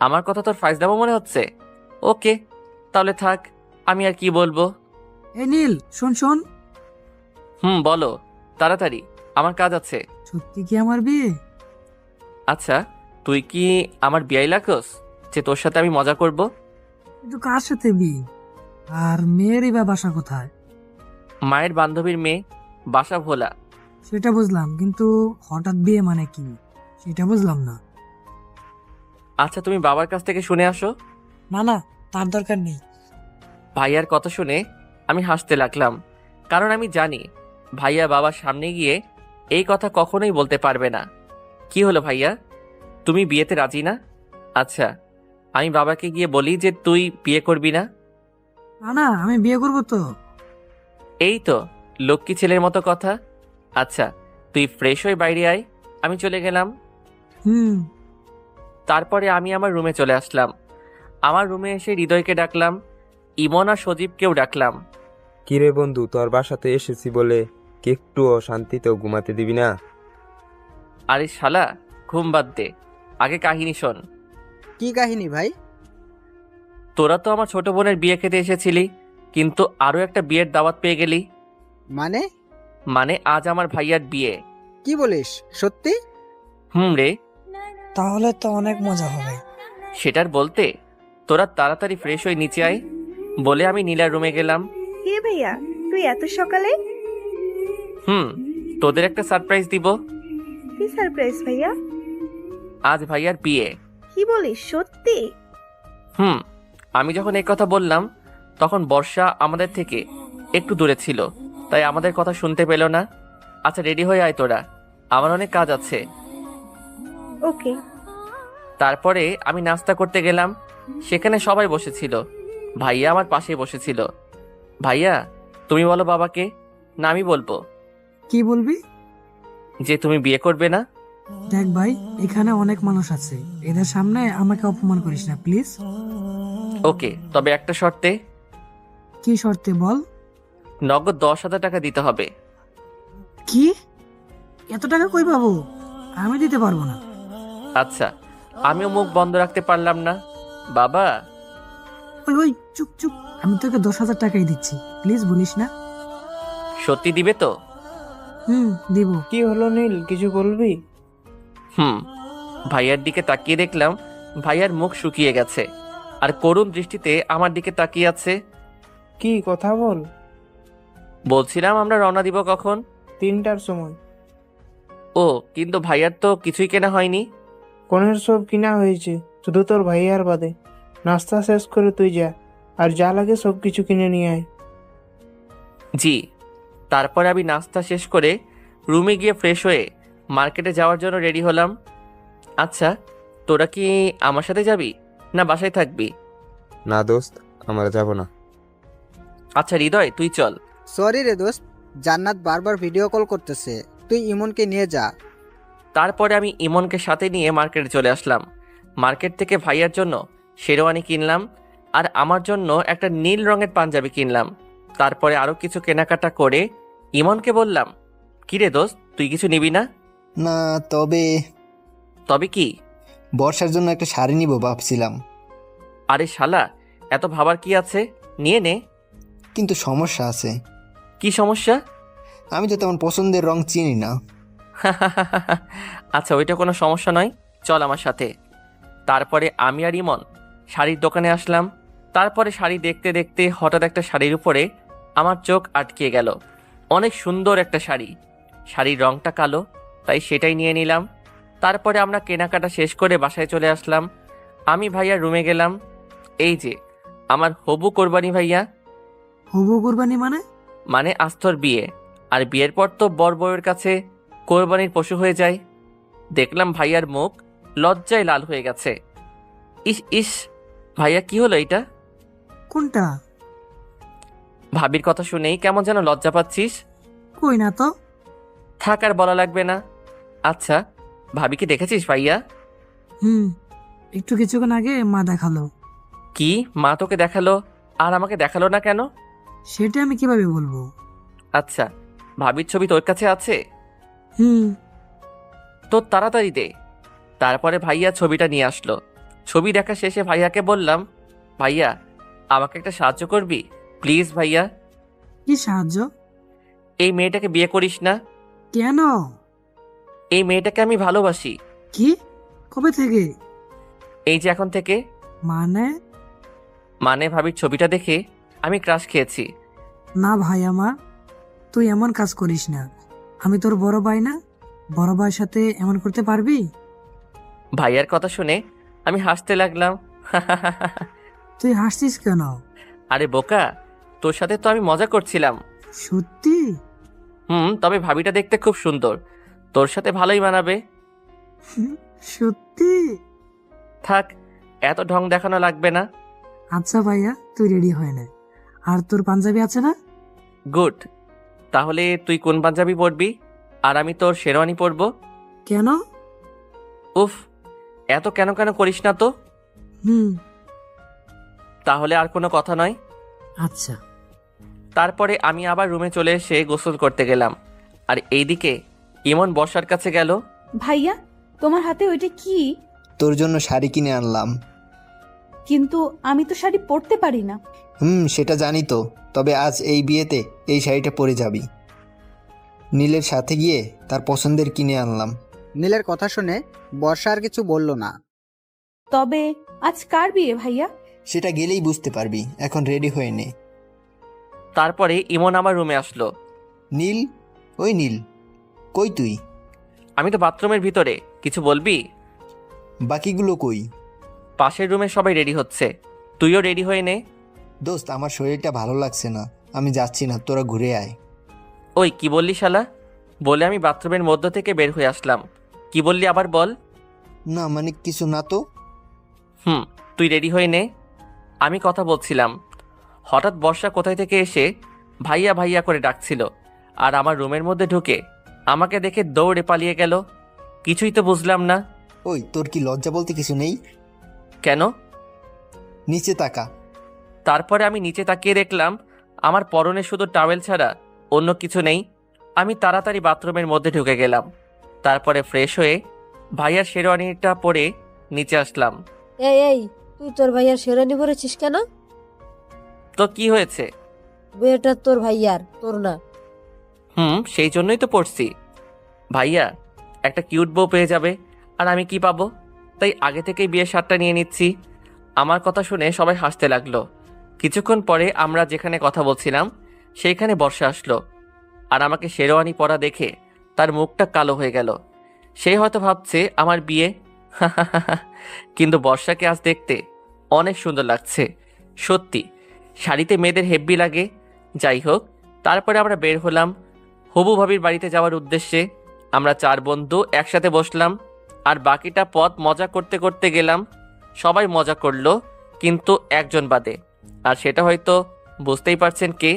আমার কথা তোর ফাইজলামো মনে হচ্ছে? ওকে, তাহলে থাক, আমি আর কি বলবো। এই নীল, শোন শোন। বলো তাড়াতাড়ি, আমার কাজ আছে। সত্যি কি আমার বিয়ে? আচ্ছা, তুই কি আমার বিয়াই লাগোস যে তোর সাথে আমি মজা করব? কিন্তু কার সাথে বিয়ে? আর মেয়েরই বা বাসা কোথায়? মায়ের বান্ধবীর মেয়ে, বাসা ভোলা। সেটা বুঝলাম, কিন্তু হঠাৎ বিয়ে মানে কি সেটা বুঝলাম না। আচ্ছা, তুমি বাবার কাছ থেকে শুনে আসো। না না, তার দরকার নেই। ভাইয়ার কথা শুনে আমি হাসতে লাগলাম, কারণ আমি জানি ভাইয়া বাবার সামনে গিয়ে এই কথা কখনোই বলতে পারবে না। কি হলো ভাইয়া, তুমি বিয়েতে রাজি না? আচ্ছা, আমি বাবাকে গিয়ে বলি যে তুই বিয়ে করবি না। না না, আমি বিয়ে করবো তো। এই তো লক্ষ্মী ছেলের মতো কথা। আচ্ছা, তুই ফ্রেশ হয়ে বাইরে আয়, আমি চলে গেলাম। তারপরে আমি আমার রুমে চলে আসলাম। আমার রুমে এসে হৃদয়কে ডাকলাম, ইমন আর সজীবকেও ডাকলাম। কিরে বন্ধু, তোর বাসাতে এসেছি বলে কি একটুও শান্তিতেও ঘুমাতে দিবি না? আরে শালা, ঘুম বাদ দে, আগে কাহিনী শোন। কি কাহিনী ভাই? তোরা তো আমার ছোট বোনের বিয়ে খেতে এসেছিলি, কিন্তু আরো একটা বিয়ের দাওয়াত পেয়ে গেলি। মানে? মানে আজ আমার ভাইয়ার বিয়ে। কি বলিস, সত্যি? রে। তাহলে তো অনেক মজা হবে। সেটার বলতে, তোরা তাড়াতাড়ি ফ্রেশ হয়ে নিচে আয় বলে আমি নীলার রুমে গেলাম। হে ভাইয়া, তুই এত সকালে? তোদের একটা সারপ্রাইজ দিব। কি সারপ্রাইজ ভাইয়া? আজ ভাইয়ার বিয়ে। কি বলিস, সত্যি? আমি যখন এই কথা বললাম তখন বর্ষা আমাদের থেকে একটু দূরে ছিল, তাই আমাদের কথা শুনতে পেল না। আচ্ছা, রেডি হয়ে আয় তোরা, আমার অনেক কাজ আছে। ওকে। তারপরে আমি নাস্তা করতে গেলাম, সেখানে সবাই বসেছিল। ভাইয়া আমার পাশে বসেছিল। ভাইয়া, তুমি বলো বাবাকে, না আমি বলবো? কি বলবি? যে তুমি বিয়ে করবে না। দেখ ভাই, এখানে অনেক মানুষ আছে, এদের সামনে আমাকে অপমান করিস না প্লিজ। ওকে, তবে একটা শর্তে। কি শর্তে বল? নগদ 10,000 টাকা দিতে হবে। কি? এত টাকা কই পাবো? আমি দিতে পারবো না। আচ্ছা, আমিও মুখ বন্ধ রাখতে পারলাম না। বাবা। ওই চুপ চুপ, আমি তোকে 10,000 টাকাই দিচ্ছি, প্লিজ বলিস না। সত্যি দিবে তো? দিব। কি হলো নীল, কিছু বলবি? ভাইয়ার দিকে তাকিয়ে দেখলাম ভাইয়ার মুখ শুকিয়ে গেছে, আর করুণ দৃষ্টিতে আমার দিকে তাকিয়ে আছে। কি কথা বল। বলছিলাম আমরা রওনা দিব কখন? 3টার সময়। ও, কিন্তু ভাইয়ার তো কিছুই কেনা হয়নি। কোনের সব কিনা হয়েছে, শুধু তোর ভাইয়ার বাদে। নাস্তা শেষ করে তুই যা, আর যা লাগে সব কিছু কিনে নিয়ে আয়। জি। তারপরে আমি নাস্তা শেষ করে রুমে গিয়ে ফ্রেশ হয়ে মার্কেটে যাওয়ার জন্য রেডি হলাম। আচ্ছা, তোরা কি আমার সাথে যাবি না বাসায় থাকবি? না দোস্ত, আমরা যাব না। আচ্ছা হৃদয়, তুই চল। সরি রে দোস্ত, জান্নাত বারবার ভিডিও কল করতেছে, তুই ইমনকে নিয়ে যা। তারপরে আমি ইমনকে সাথে নিয়ে মার্কেটে চলে আসলাম। মার্কেট থেকে ভাইয়ার জন্য শেরওয়ানি কিনলাম, আর আমার জন্য একটা নীল রঙের পাঞ্জাবি কিনলাম। তারপরে আরো কিছু কেনাকাটা করে ইমনকে বললাম, কিরে দোস্ত, তুই কিছু নিবি না? না, তবে কি? বর্ষার জন্য একটা শাড়ি নিব ভাবছিলাম। আরে শালা, এত ভাবার কি আছে, নিয়ে নে। কিন্তু সমস্যা আছে। কি সমস্যা? আমি তো তেমন পছন্দের রং চিনি না। আচ্ছা, ওইটা কোনো সমস্যা নয়, চল আমার সাথে। তারপরে আমি আর ইমন শাড়ির দোকানে আসলাম। তারপরে শাড়ি দেখতে দেখতে হঠাৎ একটা শাড়ির উপরে আমার চোখ আটকে গেল। অনেক সুন্দর একটা শাড়ি, শাড়ির রংটা কালো, তাই সেটাই নিয়ে নিলাম। তারপরে আমরা কেনাকাটা শেষ করে বাসায় চলে আসলাম। আমি ভাইয়ার রুমে গেলাম। এই যে আমার হবু কোরবানি ভাইয়া। হবু কোরবানি মানে? মানে আস্তর বিয়ে, আর বিয়ের পর তো বর বউয়ের কাছে কোরবানির পশু হয়ে যায়। দেখলাম ভাইয়ার মুখ লজ্জায় লাল হয়ে গেছে। ইস ইস ভাইয়া, কি হলো এটা? কোনটা? ভাবির কথা শুনেই কেমন যেন লজ্জা পাচ্ছিস। কই না তো। থাক, আর বলা লাগবে না। আচ্ছা, ভাবিকে দেখেছিস ভাইয়া? একটু কিছুক্ষণ আগে মা দেখালো। কি, মা তোকে দেখালো আর আমাকে দেখালো না কেন? সেটা আমি কিভাবে বলবো? আচ্ছা, ভাবির ছবি তোর কাছে আছে? তোর তাড়াতাড়ি দে। তারপরে ভাইয়া ছবিটা নিয়ে আসলো। ছবি দেখা শেষে ভাইয়াকে বললাম, ভাইয়া আমাকে একটা সাহায্য করবি প্লিজ? ভাইয়া, কি সাহায্য? এই মেয়েটাকে বিয়ে করিস না? কেন? এই মেয়েটাকে আমি ভালোবাসি। কি? কবে থেকে? এই যে এখন থেকে। মানে ভাবির ছবিটা দেখে আমি ক্রাশ খেয়েছি। না ভাই আমার, তুই এমন কাজ করিস না। আমি তোর বড় ভাই না? বড় ভাইয়ের সাথে এমন করতে পারবি? ভাইয়ার কথা শুনে আমি হাসতে লাগলাম। তুই হাসছিস কেন? আরে বোকা, তোর সাথে তো আমি মজা করছিলাম। সত্যি? তবে ভাবিটা দেখতে খুব সুন্দর, তোর সাথে ভালোই মানাবে। সত্যি? থাক, এত ঢং দেখানো লাগবে না। আচ্ছা ভাইয়া, তুই রেডি হয়ে নে। আর তোর পাঞ্জাবি আছে না? গুড। তাহলে তুই কোন পাঞ্জাবি পরবি আর আমি তোর শেরওয়ানি পরবো? কেন? উফ, এত কেন কেন করিস না তো। তাহলে আর কোনো কথা নয়। আচ্ছা। তারপরে আমি আবার রুমে চলে এসে গোসল করতে গেলাম। আর এইদিকে ইমন বর্ষার কাছে গেল। ভাইয়া, তোমার হাতে ওইটা কি? তোর জন্য শাড়ি কিনে আনলাম। কিন্তু আমি তো শাড়ি পরতে পারি না। সেটা জানি তো, তবে আজ এই বিয়েতে এই শাড়িটা পরে যাবি। নীলের সাথে গিয়ে তার পছন্দের কিনে আনলাম। নীলের কথা শুনে বর্ষা আর কিছু বলল না। তবে আজ কার বিয়ে ভাইয়া? সেটা গেলেই বুঝতে পারবি, এখন রেডি হয়ে নে। তারপরে ইমন আমার রুমে আসলো। নীল, ওই নীল, কই তুই? আমি তো বাথরুমের ভিতরে, কিছু বলবি? বাকিগুলো কই? পাশের রুমে সবাই রেডি হচ্ছে, তুইও রেডি হয়ে নে। দোস্ত, আমার শরীরটা ভালো লাগছে না, আমি যাচ্ছি না, তোরা ঘুরে আয়। ওই কি বললি শালা? বলে আমি বাথরুমের মধ্য থেকে বের হয়ে আসলাম। কি বললি আবার বল? না মানে কিছু না তো। তুই রেডি হয়ে নে, আমি কথা বলছিলাম। হঠাৎ বর্ষা কোথায় থেকে এসে ভাইয়া ভাইয়া করে ডাকছিল, আর আমার রুমের মধ্যে ঢুকে আমাকে দেখে দৌড়ে পালিয়ে গেল। কিছুই তো বুঝলাম না। ওই, তোর কি লজ্জা বলতে কিছু নেই? কেন? নিচে তাকা। তারপরে আমি নিচে তাকিয়ে দেখলাম আমার পরনে শুধু টাওয়েল ছাড়া অন্য কিছু নেই। আমি তাড়াতাড়ি বাথরুমের মধ্যে ঢুকে গেলাম। তারপরে ফ্রেশ হয়ে ভাইয়ার শেরওয়ানিটা পরে নিচে আসলাম। এই তুই তোর ভাইয়ার শেরানি পরেছিস কেন? তো কি হয়েছে? বিয়েটা তোর ভাইয়ার, তোর না। সেই জন্যই তো পড়ছি। ভাইয়া একটা কিউট বউ পেয়ে যাবে, আর আমি কি পাবো? তাই আগে থেকেই বিয়ের শার্টটা নিয়ে নিচ্ছি। আমার কথা শুনে সবাই হাসতে লাগলো। কিছুক্ষণ পরে আমরা যেখানে কথা বলছিলাম সেইখানে বর্ষা আসলো, আর আমাকে শেরওয়ানি পরা দেখে তার মুখটা কালো হয়ে গেল। সে হয়তো ভাবছে আমার বিয়ে। কিন্তু বর্ষাকে আজ দেখতে অনেক সুন্দর লাগছে। সত্যি শাড়িতে মেয়েদের হেব্বি লাগে। যাই হোক, তারপরে আমরা বের হলাম হবু ভাবির বাড়িতে যাওয়ার উদ্দেশ্যে। আমরা 4 বন্ধু একসাথে বসলাম, আর বাকিটা পথ মজা করতে করতে গেলাম। সবাই মজা করলো, কিন্তু একজন বাদে, আর সেটা হয়তো বুঝতেই পারছেন কে?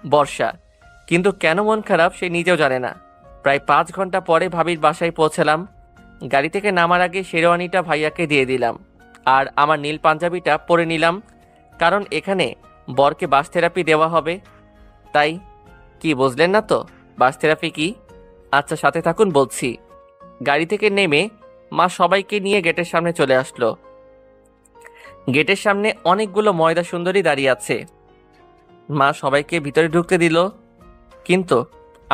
বর্ষা। কিন্তু কেন মন খারাপ সে নিজেও জানে না। প্রায় 5 ঘন্টা পরে ভাবির বাসায় পৌঁছালাম। গাড়ি থেকে নামার আগে শেরওয়ানিটা ভাইয়াকে দিয়ে দিলাম, আর আমার নীল পাঞ্জাবিটা পরে নিলাম, কারণ এখানে বরকে বাস থেরাপি দেওয়া হবে। তাই কি বুঝলেন না তো বাস থেরাপি কি? আচ্ছা সাথে থাকুন, বলছি। গাড়ি থেকে নেমে মা সবাইকে নিয়ে গেটের সামনে চলে আসলো। গেটের সামনে অনেকগুলো ময়দা সুন্দরী দাঁড়িয়ে আছে। মা সবাইকে ভিতরে ঢুকতে দিল, কিন্তু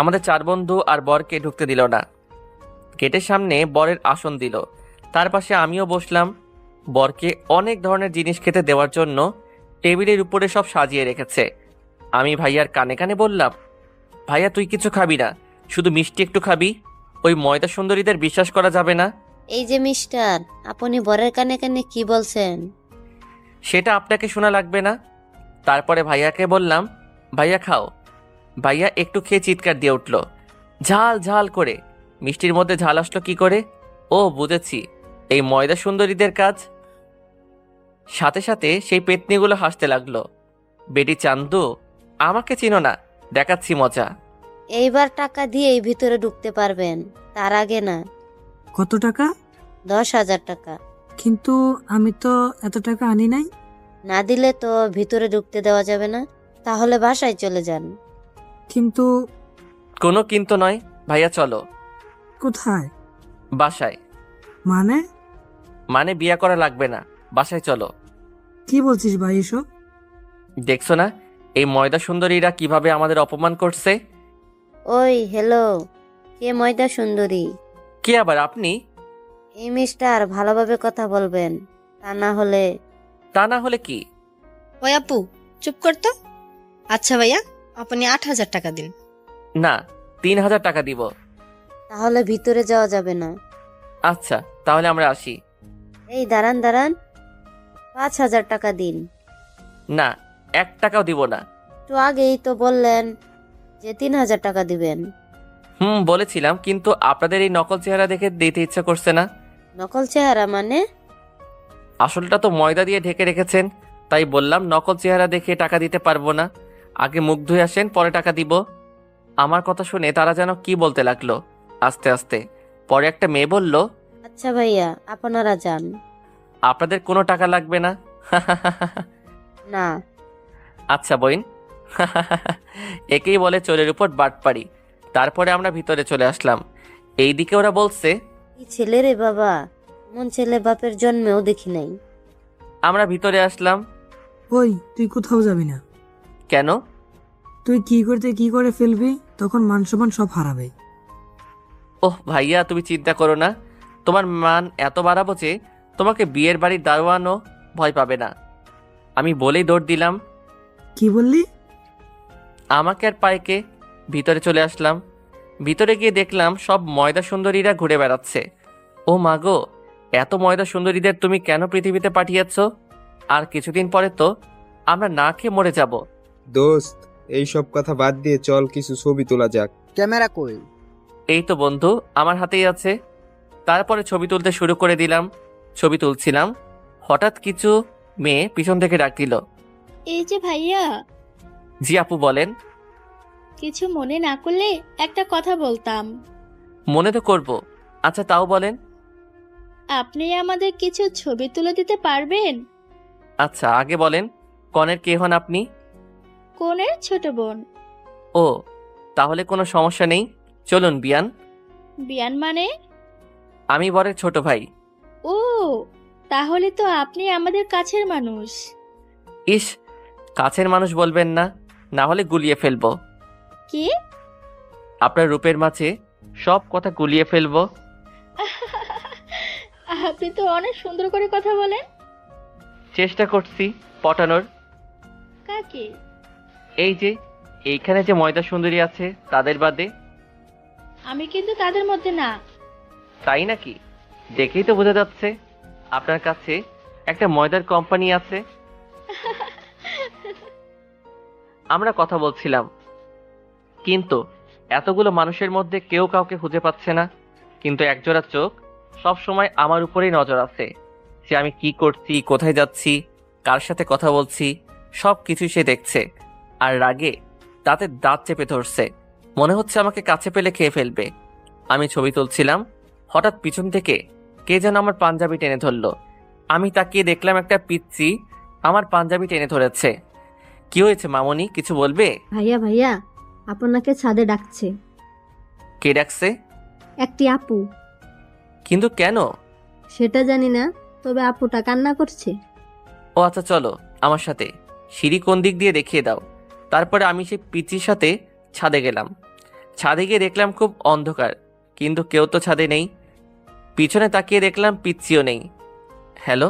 আমাদের 4 বন্ধু আর বরকে ঢুকতে দিল না। গেটের সামনে বরের আসন দিল, তার পাশে আমিও বসলাম। বরকে অনেক ধরনের জিনিস খেতে দেওয়ার জন্য টেবিলের উপরে সব সাজিয়ে রেখেছে। আমি ভাইয়ার কানে কানে বললাম, ভাইয়া তুই কিছু খাবি না, শুধু মিষ্টি একটু খাবি। ওই ময়দা সুন্দরীদের বিশ্বাস করা যাবে না। এই যে মিস্টার, আপনি বরের কানে কানে কি বলছেন? সেটা আপনাকে শোনা লাগবে না। তারপরে ভাইয়াকে বললাম, ভাইয়া খাও। ভাইয়া একটু খেয়ে চিৎকার দিয়ে উঠল, ঝাল ঝাল করে। মিষ্টির মধ্যে ঝাল আসলো কি করে? ও বুঝেছি, এই ময়দা সুন্দরীদের কাজ। সাথে সাথে সেই পেতনিগুলো হাসতে লাগলো। বেটি চান্দু, আমাকে চিনো না, দেখাচ্ছি মজা। এইবার টাকা দিয়েই ভিতরে ঢুকতে পারবেন, তার আগে না। কত টাকা? 10,000 টাকা। কিন্তু আমি তো এত টাকা আনি নাই। না দিলে তো ভিতরে ঢুকতে দেওয়া যাবে না, তাহলে বাসায় চলে যান। কিন্তু কোনো কিন্তু নয়, ভাইয়া চলো। কোথায়? বাসায়। মানে? মানে বিয়ে করা লাগবে না, বাসায় চলো। কি বলছিস ভাই এসব? দেখছো না এই ময়দা সুন্দরীরা কিভাবে আমাদের অপমান করছে? ওই হ্যালো, কে ময়দা সুন্দরী? কে আবার আপনি? এই মিস্টার, ভালোভাবে কথা বলবেন, তা না হলে কি? ওই আপু চুপ করতো। আচ্ছা ভাইয়া, আপনি 8,000 টাকা দিন। না, 3,000 টাকা দিব। তাহলে ভিতরে যাওয়া যাবে না। আচ্ছা তাহলে আমরা আসি। এই দাঁড়ান দাঁড়ান, 5,000 টাকা দিন। না, 1 টাকাও দিব না। একটু আগেই তো বললেন যে 3,000 টাকা দিবেন। বলেছিলাম, কিন্তু আপনাদের এই নকল চেহারা দেখে দিতে ইচ্ছা করছে না। নকল চেহারা মানে? আসলটা তো ময়দা দিয়ে ঢেকে রেখেছেন, তাই বললাম নকল চেহারা দেখে টাকা দিতে পারবো না। আগে মুখ ধুয়ে আসেন, পরে টাকা দিব। আমার কথা শুনে তারা যেন কি বলতে লাগলো আস্তে আস্তে। পরে একটা মেয়ে বলল, আচ্ছা ভাইয়া, আপনারা যান। আপনাদের কোনো টাকা লাগবে না। না। আচ্ছা বইন। একেই বলে চোরের উপর বাটপাড়ি। তারপরে আমরা ভিতরে চলে আসলাম। এইদিকে ওরা বলছে, কি ছেলে রে বাবা, মন ছেলে বাপের জন্মেও দেখি নাই। আমরা ভিতরে আসলাম। ওই তুই কোথাও যাবি না। কেন? তুই কি করতে কি করে ফেলবি, তখন মান সম্মান সব হারাবে। ওহ ভাইয়া, তুমি চিন্তা করো না, তোমার মান এত বাড়াবো যে তোমাকে বিয়ের বাড়ির দারোয়ানও ভয় পাবে না। আমি বলেই দৌড় দিলাম। কি বললি? আমাকে আর পাইকে ভিতরে চলে আসলাম। ভিতরে গিয়ে দেখলাম সব ময়দা সুন্দরীরা ঘুরে বেড়াচ্ছে। ও মা গো, এত ময়দা সুন্দরীদের তুমি কেন পৃথিবীতে পাঠিয়েছ? আর কিছুদিন পরে তো আমরা না খেয়ে মরে যাব। দোস্ত, এই সব কথা বাদ দিয়ে চল কিছু ছবি তোলা যাক। ক্যামেরা কই? এই তো বন্ধু, আমার হাতেই আছে। তারপরে ছবি তুলতে শুরু করে দিলাম। ছবি তুলছিলাম, হঠাৎ কিছু মেয়ে পিছন থেকে ডাক দিল। এই যে ভাইয়া। জি আপু বলেন। কিছু মনে না করলে একটা কথা বলতাম। মনে তো করব। আচ্ছা তাও বলেন। আপনি আমাদের কিছু ছবি তুলে দিতে পারবেন? আচ্ছা আগে বলেন, কনের কে হন আপনি? কোনের ছোট বোন। ও, তাহলে কোনো সমস্যা নেই, চলুন বিয়ান। বিয়ান মানে? আমি বরের ছোট ভাই। ও, তাহলে তো আপনি আমাদের কাছের মানুষ। ইস, কাছের মানুষ বলবেন না, না হলে গুলিয়ে ফেলবো। কি? আপনার রূপের মাঝে সব কথা গুলিয়ে ফেলবো। আপনি তো অনেক সুন্দর করে কথা বলেন। চেষ্টা করছি পটানোর। কাকে? এই যে এইখানে যে ময়দা সুন্দরী আছে তাদের বাদে। আমি কিন্তু তাদের মধ্যে না। তাই নাকি? দেখেই তো বোঝা যাচ্ছে আপনার কাছে একটা ময়দার কোম্পানি আছে। আমরা কথা বলছিলাম, কিন্তু এতগুলো মানুষের মধ্যে কেউ কাউকে খুঁজে পাচ্ছে না। কিন্তু একজোড়া চোখ সব সময় আমার উপরেই নজর আছে। সে আমি কি করছি, কোথায় যাচ্ছি, কার সাথে কথা বলছি, সব কিছুই সে দেখছে। আর রাগে দাঁতে দাঁত চেপে ধরছে, মনে হচ্ছে আমাকে কাছে পেলে খেয়ে ফেলবে। আমি ছবি তুলছিলাম, হঠাৎ পিছন থেকে কে যেন আমার পাঞ্জাবি টেনে ধরলো। আমি তাকিয়ে দেখলাম একটা পিচ্চি আমার পাঞ্জাবি টেনে ধরেছে। কি হয়েছে মামনি, কিছু বলবে? ভাইয়া ভাইয়া, আপনাকে ছাদে ডাকছে। কে ডাকছে? একটি আপু। কিন্তু কেন? সেটা জানি না, তবে আপুটা কান্না করছে। ও আচ্ছা, চলো আমার সাথে। সিঁড়ি কোন দিক দিয়ে দেখিয়ে দাও। তারপরে আমি সেই পিচ্চির সাথে ছাদে গেলাম। ছাদে গিয়ে দেখলাম খুব অন্ধকার, কিন্তু কেউ তো ছাদে নেই। পিছনে তাকিয়ে দেখলাম পিচ্চিও নেই। হ্যালো,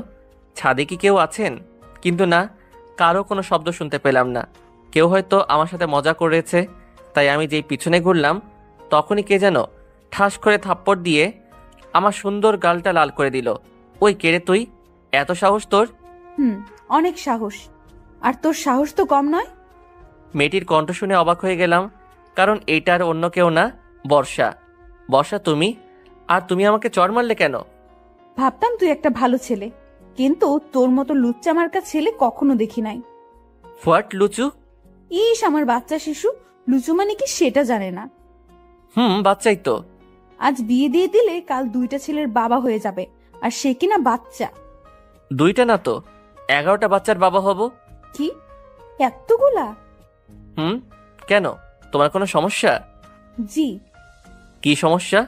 ছাদে কি কেউ আছেন? কিন্তু না, কারো কোনো শব্দ শুনতে পেলাম না। কেউ হয়তো আমার সাথে মজা করেছে, তাই আমি যেই পিছনে ঘুরলাম তখনই কে যেন ঠাস করে থাপ্পড় দিয়ে আমার সুন্দর গালটা লাল করে দিল। ওই কে রে তুই? এত সাহস তোর? অনেক সাহস। আর তোর সাহস তো কম নয়। মেয়েটির কণ্ঠ শুনে অবাক হয়ে গেলাম, কারণ এইটার অন্য কেউ না, বর্ষা। বর্ষা তুমি? আর তুমি আমাকে চড় মারলে কেন? ভাবতাম তুই একটা ভালো ছেলে, কিন্তু তোর মতো লুচ্চা মার্কা ছেলে কখনো দেখি নাই। হোয়াট লুচু? ইস, আমার বাচ্চা শিশু। লুচু মানে কি সেটা জানে না। বাচ্চাই তো। আজ বিয়ে দিয়ে দিলে কাল 2টা ছেলের বাবা হয়ে যাবে, আর সে কিনা বাচ্চা। 2টা না তো 11টা বাচ্চার বাবা হব। কি এতগুলা? কেন, তোমার কোনো সমস্যা? জি। কি সমস্যা?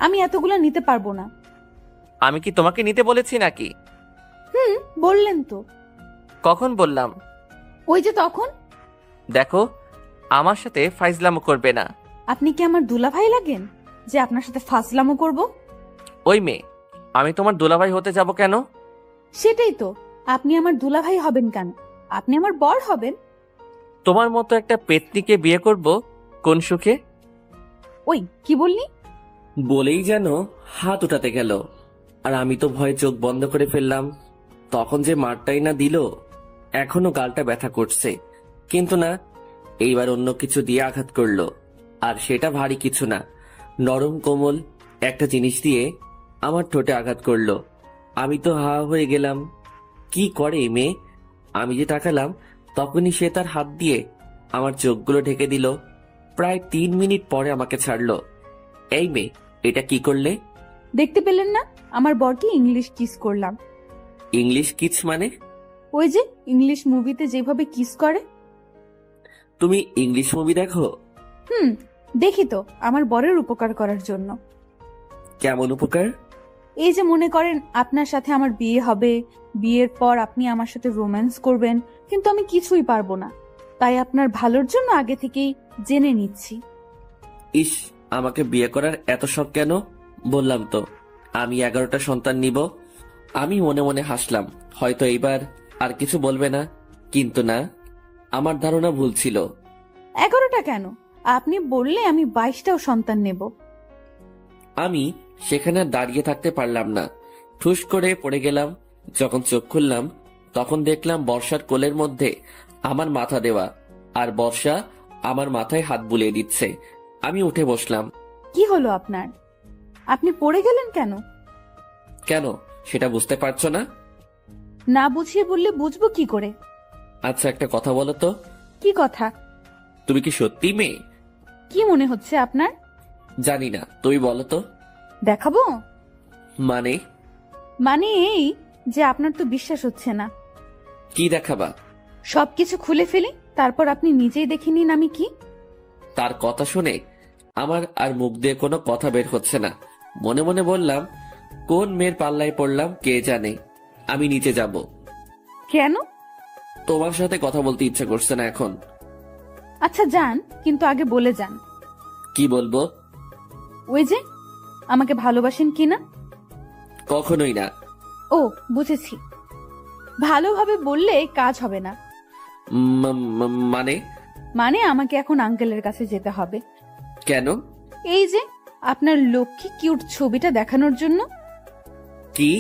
আমি এতগুলা নিতে পারবো না। আমি কি তোমাকে নিতে বলেছি নাকি? বললেন তো। কখন বললাম? ওই যে তখন। দেখো, আমার সাথে ফাইজলামো করবে না। আপনি কি আমার দুলাভাই লাগেন যে আপনার সাথে ফাজলামো করব? ওই মেয়ে, আমি তোমার দুলাভাই হতে যাব কেন? সেটাই তো, আপনি আমার দুলাভাই হবেন কেন? আপনি আমার বর হবেন। তোমার মতো একটা পেতনিকে বিয়ে করব কোন সুখে? ওই কি বললি? বলেই যেন হাত উঠাতে গেল, আর আমি তো ভয়ে চোখ বন্ধ করে ফেললাম। তখন যে মারটাই না দিল, এখনো গালটা ব্যথা করছে। কিন্তু না, এইবার অন্য কিছু দিয়ে আঘাত করলো, আর সেটা ভারী কিছু না, নরম কোমল একটা জিনিস দিয়ে আমার ঠোঁটে আঘাত করলো। আমি তো হা হয়ে গেলাম। কি করে এই মেয়ে? আমি যে তাকালাম তখনই সে তার হাত দিয়ে আমার চোখগুলো ঢেকে দিল। প্রায় 3 মিনিট পরে আমাকে ছাড়লো। এই মেয়ে, এটা কি করলে? দেখতে পেলেন না আমার বরকে ইংলিশ কিস করলাম। ইংলিশ কিস মানে? ওই যে ইংলিশ মুভিতে যেভাবে কিস করে। তুমি ইংলিশ মুভি দেখো? দেখি তো, আমার বরের উপকার করার জন্য। কেমন উপকার? এই যে মনে করেন আপনার সাথে আমার বিয়ে হবে, বিয়ের পর আপনি আমার সাথে রোম্যান্স করবেন, কিন্তু আমি কিছুই পারবো না, তাই আপনার ভালোর জন্য আগে থেকেই জেনে নিচ্ছি। ইস, আমাকে বিয়ে করার এত শখ কেন? বললাম তো আমি 11টা সন্তান নিব। আমি মনে মনে হাসলাম, হয়তো এইবার আর কিছু বলবে না। কিন্তু না, আমার ধারণা ভুল ছিল। 11টা কেন? আপনি বললে আমি 22টাও সন্তান নেব। আমি সেখানে আর দাঁড়িয়ে থাকতে পারলাম না, ঠুস করে পড়ে গেলাম। যখন চোখ খুললাম তখন দেখলাম বর্ষার কোলের মধ্যে আমার মাথা দেওয়া, আর বর্ষা আমার মাথায় হাত বুলিয়ে দিচ্ছে। আমি উঠে বসলাম। কি হলো আপনার? আপনি পড়ে গেলেন কেন? কেন, সেটা বুঝতে পারছো না? না বুঝিয়ে বললে বুঝবো কি করে? আচ্ছা, একটা কথা বলো তো। কি কথা? তুমি কি সত্যি মেয়ে? কি মনে হচ্ছে আপনার? জানি না, তুমি বলো তো। দেখাবো? মানে? মানে এই যে আপনার তো বিশ্বাস হচ্ছে না। কি দেখাবা? সবকিছু খুলে ফেলি, তারপর আপনি নিজেই দেখে নিন আমি কি। তার কথা শুনে আমার আর মুখ দিয়ে কোনো কথা বের হচ্ছে না। মনে মনে বললাম, কোন মেয়ের পাল্লায় পড়লাম কে জানে। আমি নিচে যাব। কেন? তোমার সাথে কথা বলতে ইচ্ছা করছে না এখন। আচ্ছা যান, কিন্তু আগে বলে যান। কি বলবো? ওই যে আমাকে ভালোবাসেন কিনা? কখনোই না। ও বুঝেছি, ভালোভাবে বললে কাজ হবে না। মানে? মানে আমাকে এখন আঙ্কেলের কাছে যেতে হবে। কেন? এই যে আপনার লক্ষ্মী কিউট ছবিটা দেখানোর জন্য। কি?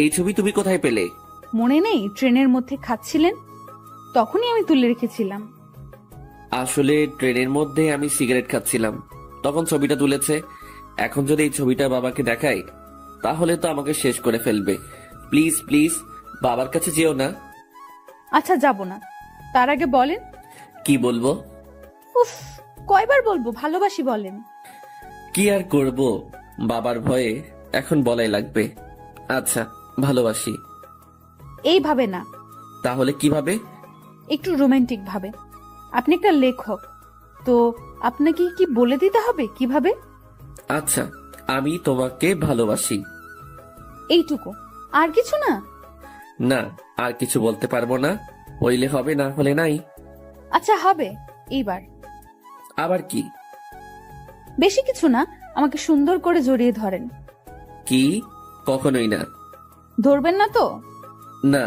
এই ছবি তুমি কোথায় পেলে? মনে নেই ট্রেনের মধ্যে খাচ্ছিলেন, তখনই আমি তুলে রেখেছিলাম। আসলে ট্রেনের মধ্যে আমি সিগারেট খাচ্ছিলাম, তখন ছবিটা তুলেছে। এখন যদি এই ছবিটা বাবাকে দেখাই তাহলে তো আমাকে শেষ করে ফেলবে। প্লিজ প্লিজ, বাবার কাছে যেও না। আচ্ছা যাব না, তার আগে বলেন। কি বলবো? উফ, কয়বার বলবো ভালোবাসি বলেন। কি আর করব, বাবার ভয়ে এখন বলাই লাগবে। আচ্ছা, ভালোবাসি। এইভাবে না। তাহলে কিভাবে? একটু রোমান্টিক ভাবে। আপনি একটা লেখক, তো আপনাকে কি বলে দিতে হবে কিভাবে? আচ্ছা, আমি তোমাকে ভালোবাসি। এইটুকু, আর কিছু না? না, আর কিছু বলতে পারবো না। হইলে হবে, না হলে নাই। আচ্ছা হবে, এইবার। আবার কি? বেশি কিছু না, আমাকে সুন্দর করে জড়িয়ে ধরেন। কি? কখনোই না। ধরবেন না তো? না।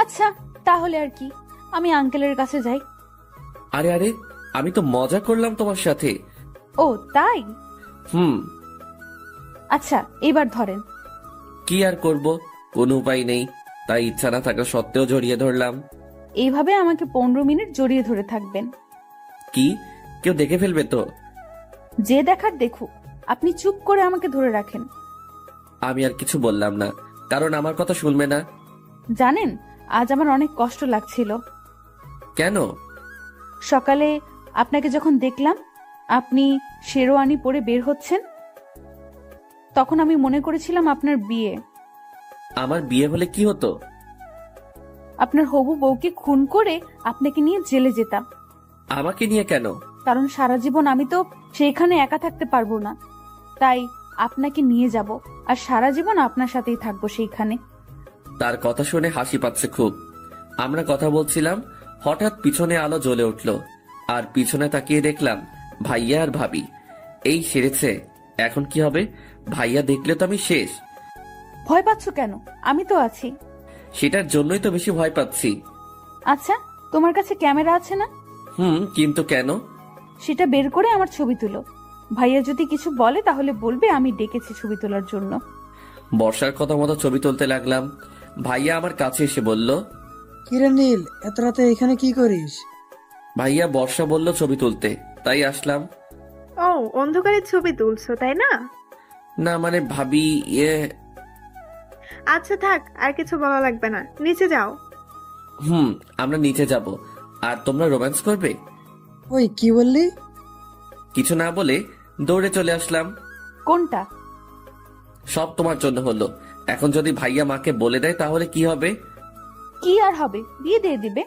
আচ্ছা, তাহলে আর কি, আমি আঙ্কেলের কাছে যাই। আরে আরে, আমি তো মজা করলাম তোমার সাথে। ও তাই? হুম। আচ্ছা, এবার ধরেন। কি আর করব, কোনো উপায় নেই, তাই ইচ্ছা না থাকা সত্ত্বেও জড়িয়ে ধরলাম। এইভাবে আমাকে 15 মিনিট জড়িয়ে ধরে থাকবেন। কি, কেউ দেখে ফেলবে তো? যে দেখার দেখুক, আপনি চুপ করে আমাকে ধরে রাখেন। আমি আর কিছু বললাম না, কারণ আমার কথা শুনবে না। জানেন, আজ আমার অনেক কষ্ট লাগছিল। কেন? সকালে আপনাকে যখন দেখলাম আপনি শেরওয়ানি পরে বের হচ্ছেন, তখন আমি মনে করেছিলাম আপনার বিয়ে। আমার বিয়ে হলে কি হতো? আপনার হবু বউকে খুন করে আপনাকে নিয়ে জেলে যেতাম। আমাকে নিয়ে কেন? কারণ সারা জীবন আমি তো সেইখানে একা থাকতে পারবো না, তাই আপনাকে নিয়ে যাব, আর সারা জীবন আপনার সাথেই থাকবো সেইখানে। তার কথা শুনে হাসি পাচ্ছে খুব। আমরা কথা বলছিলাম, হঠাৎ পিছনে আলো জ্বলে উঠল, আর পিছনে তাকিয়ে দেখলাম ভাইয়া আর ভাবি। এই সেরেছে, এখন কি হবে? ভাইয়া দেখলে তো আমি শেষ। ভয় পাচ্ছ কেন? আমি তো আছি। সেটার জন্যই তো বেশি ভয় পাচ্ছি। আচ্ছা, তোমার কাছে ক্যামেরা আছে না? কিন্তু কেন? সেটা বের করে আমার ছবি তুলো। ভাইয়া যদি কিছু বলে তাহলে বলবে আমি ডেকেছি ছবি তোলার জন্য। বর্ষার কথা মতো ছবি তুলতে লাগলাম। ভাইয়া আমার কাছে এসে বলল, কিরে নীল, এত রাতে এখানে কি করিস? ভাইয়া বর্ষা বলল ছবি তুলতে, তাই আসলাম। ও, অন্ধকারে ছবি তুলছো তাই না? না মানে ভাবি, আচ্ছা থাক, আর কিছু বলা লাগবে না, নিচে যাও। আমরা নিচে যাব, আর তোমরা রোম্যান্স করবে। ওই কি বললি? কিছু না বলে দৌড়ে চলে আসলাম। কোনটা? সব তোমার জন্য হলো। এখন যদি ভাইয়া মাকে বলে দেয় তাহলে কি হবে? কি আর হবে, বিয়ে দিয়ে দিবে।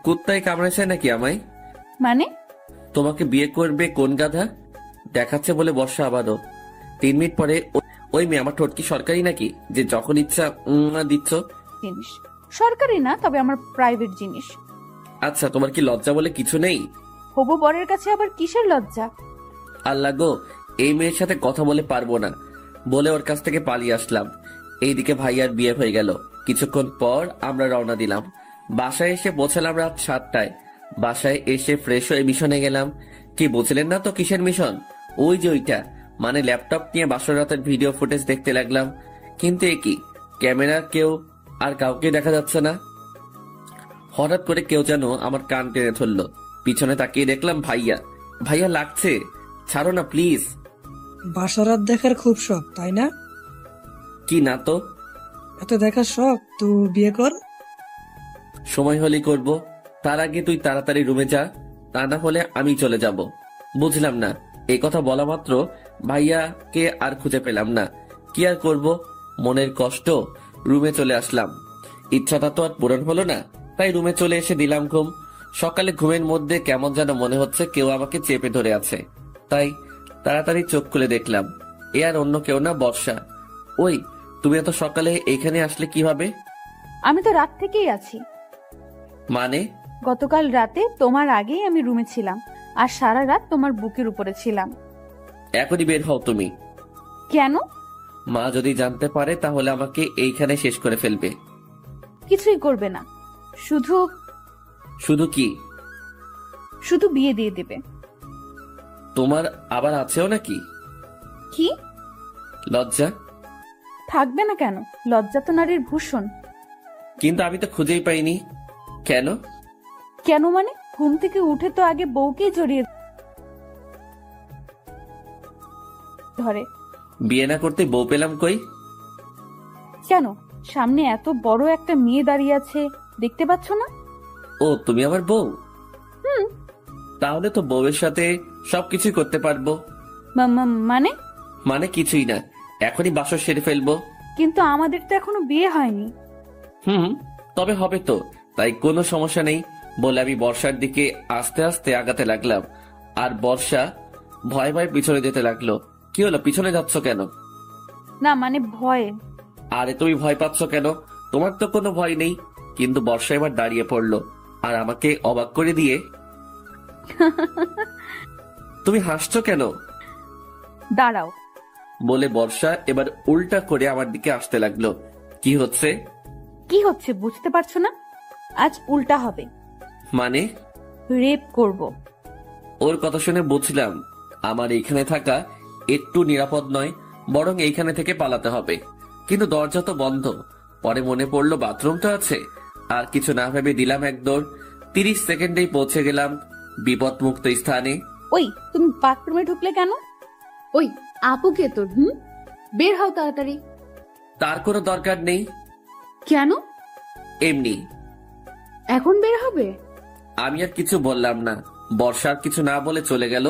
কুত্তায় কামড়েছে নাকি আমায়? মানে? তোমাকে বিয়ে করবে কোন গাধা? দেখাচ্ছে বলে বর্ষা আবারও। 3 মিনিট পরে ওই মেয়ে আমার ঠোঁট কি সরকারি নাকি যে যখন ইচ্ছা দিচ্ছ? জিনিস সরকারি না, তবে আমার প্রাইভেট জিনিস। আচ্ছা, তোমার কি লজ্জা বলে কিছু নেই? হবু বরের কাছে আবার কিসের লজ্জা? আল্লাহ গো, এই মেয়ের সাথে কথা বলে পারবো না বলে ওর কাছ থেকে পালিয়ে আসলাম। এইদিকে ভাইয়ার বিয়ে হয়ে গেল। কিছুক্ষণ পর আমরা রওনা দিলাম। বাসায় এসে পৌঁছালাম রাত 7টায়। বাসায় এসে ফ্রেশ হয়ে মিশনে গেলাম। কি বুঝলেন না তো কিসের মিশন? ওই যে ওইটা, মানে ল্যাপটপ নিয়ে বাসর রাতের ভিডিও ফুটেজ দেখতে লাগলাম। কিন্তু এ কি, ক্যামেরা কেউ আর কাউকে দেখা যাচ্ছে না। হঠাৎ করে কেউ যেন আমার কান টেনে ধরলো। পিছনে তাকিয়ে দেখলাম ভাইয়া। ভাইয়া লাগছে, ছাড়ো না প্লিজ। বাসরাত দেখার খুব শখ তাই না? কি না তো। এত দেখার শখ, তুই বিয়ে কর। সময় হলেই করব, তার আগে তুই তাড়াতাড়ি রুমে যা, তা না হলে আমি চলে যাব। বুঝলাম না, এই কথা বলা মাত্র ভাইয়াকে আর খুঁজে পেলাম না। কি আর করব, মনের কষ্ট। রুমে চলে আসলাম। ইচ্ছাটা তো আর পূরণ হলো না, তাই রুমে চলে এসে দিলাম ঘুম। সকালে ঘুমের মধ্যে কেমন যেন মনে হচ্ছে কেউ আমাকে চেপে ধরে আছে, তাই তাড়াতাড়ি চোখ খুলে দেখলাম এ আর অন্য কেউ না, বর্ষা। ওই, তুমি এত সকালে এখানে আসলে কিভাবে? আমি তো রাত থেকেই আছি। মানে? গতকাল রাতে তোমার আগেই আমি রুমে ছিলাম, আর সারা রাত তোমার বুকের উপরে ছিলাম। এখনই বের হও তুমি। কেন? মা যদি জানতে পারে তাহলে আমাকে এইখানে শেষ করে ফেলবে। কিছুই করবে না, শুধু শুধু কি? শুধু বিয়ে দিয়ে দেবে। তোমার আবার আছেও নাকি? কি? লজ্জা? থাকবে না কেন, লজ্জা তো নারীর ভূষণ। কিন্তু আমি তো খুঁজেই পাইনি। কেন? কেন মানে, ঘুম থেকে উঠে তো আগে বউকেই জড়িয়ে ধরে। বিয়ে না করতে বউ পেলাম কই? কেন, সামনে এত বড় একটা মেয়ে দাঁড়িয়ে আছে, দেখতে পাচ্ছ না? ও, তুমি আমার বউ? তাহলে তো বউয়ের সাথে সবকিছু করতে পারবো। মানে? মানে কিছুই না, এখনই বাসর সেরে ফেলবো। কিন্তু আমাদের তো এখনো বিয়ে হয়নি। তবে হবে তো, তাই কোনো সমস্যা নেই বলে আমি বর্ষার দিকে আস্তে আস্তে আগাতে লাগলাম। আর বর্ষা ভয় ভয় পিছনে যেতে লাগলো। কি হলো, পিছনে যাচ্ছ কেন? না মানে ভয়ে। আরে তুমি ভয় পাচ্ছ কেন? তোমার তো কোনো ভয় নেই। কিন্তু বর্ষা এবার দাঁড়িয়ে পড়লো আর আমাকে অবাক করে দিয়ে তুমি হাসছো কেন? দাঁড়াও। বলে বর্ষা এবার উল্টা করে আমার দিকে আসতে লাগলো। কি হচ্ছে? কি হচ্ছে বুঝতে পারছো না? আজ উল্টা হবে, মানে? রেপ করব। ওর কথা শুনে বুঝলাম আমার এইখানে থাকা একটু নিরাপদ নয়, বরং এইখানে থেকে পালাতে হবে। কিন্তু দরজা তো বন্ধ। পরে মনে পড়লো বাথরুম তো আছে। আর কিছু না ভেবে দিলাম এক দৌড়। 30 সেকেন্ডেই পৌঁছে গেলাম বিপদমুক্ত স্থানে। ওই তুমি বাথরুমে ঢুকলে কেন? ওই আপু কে তোর? বের হও তাড়াতাড়ি। তার কোনো দরকার নেই। কেন? এমনি। এখন বের হবে? আমি আর কিছু বললাম না। বর্ষার কিছু না বলে চলে গেল,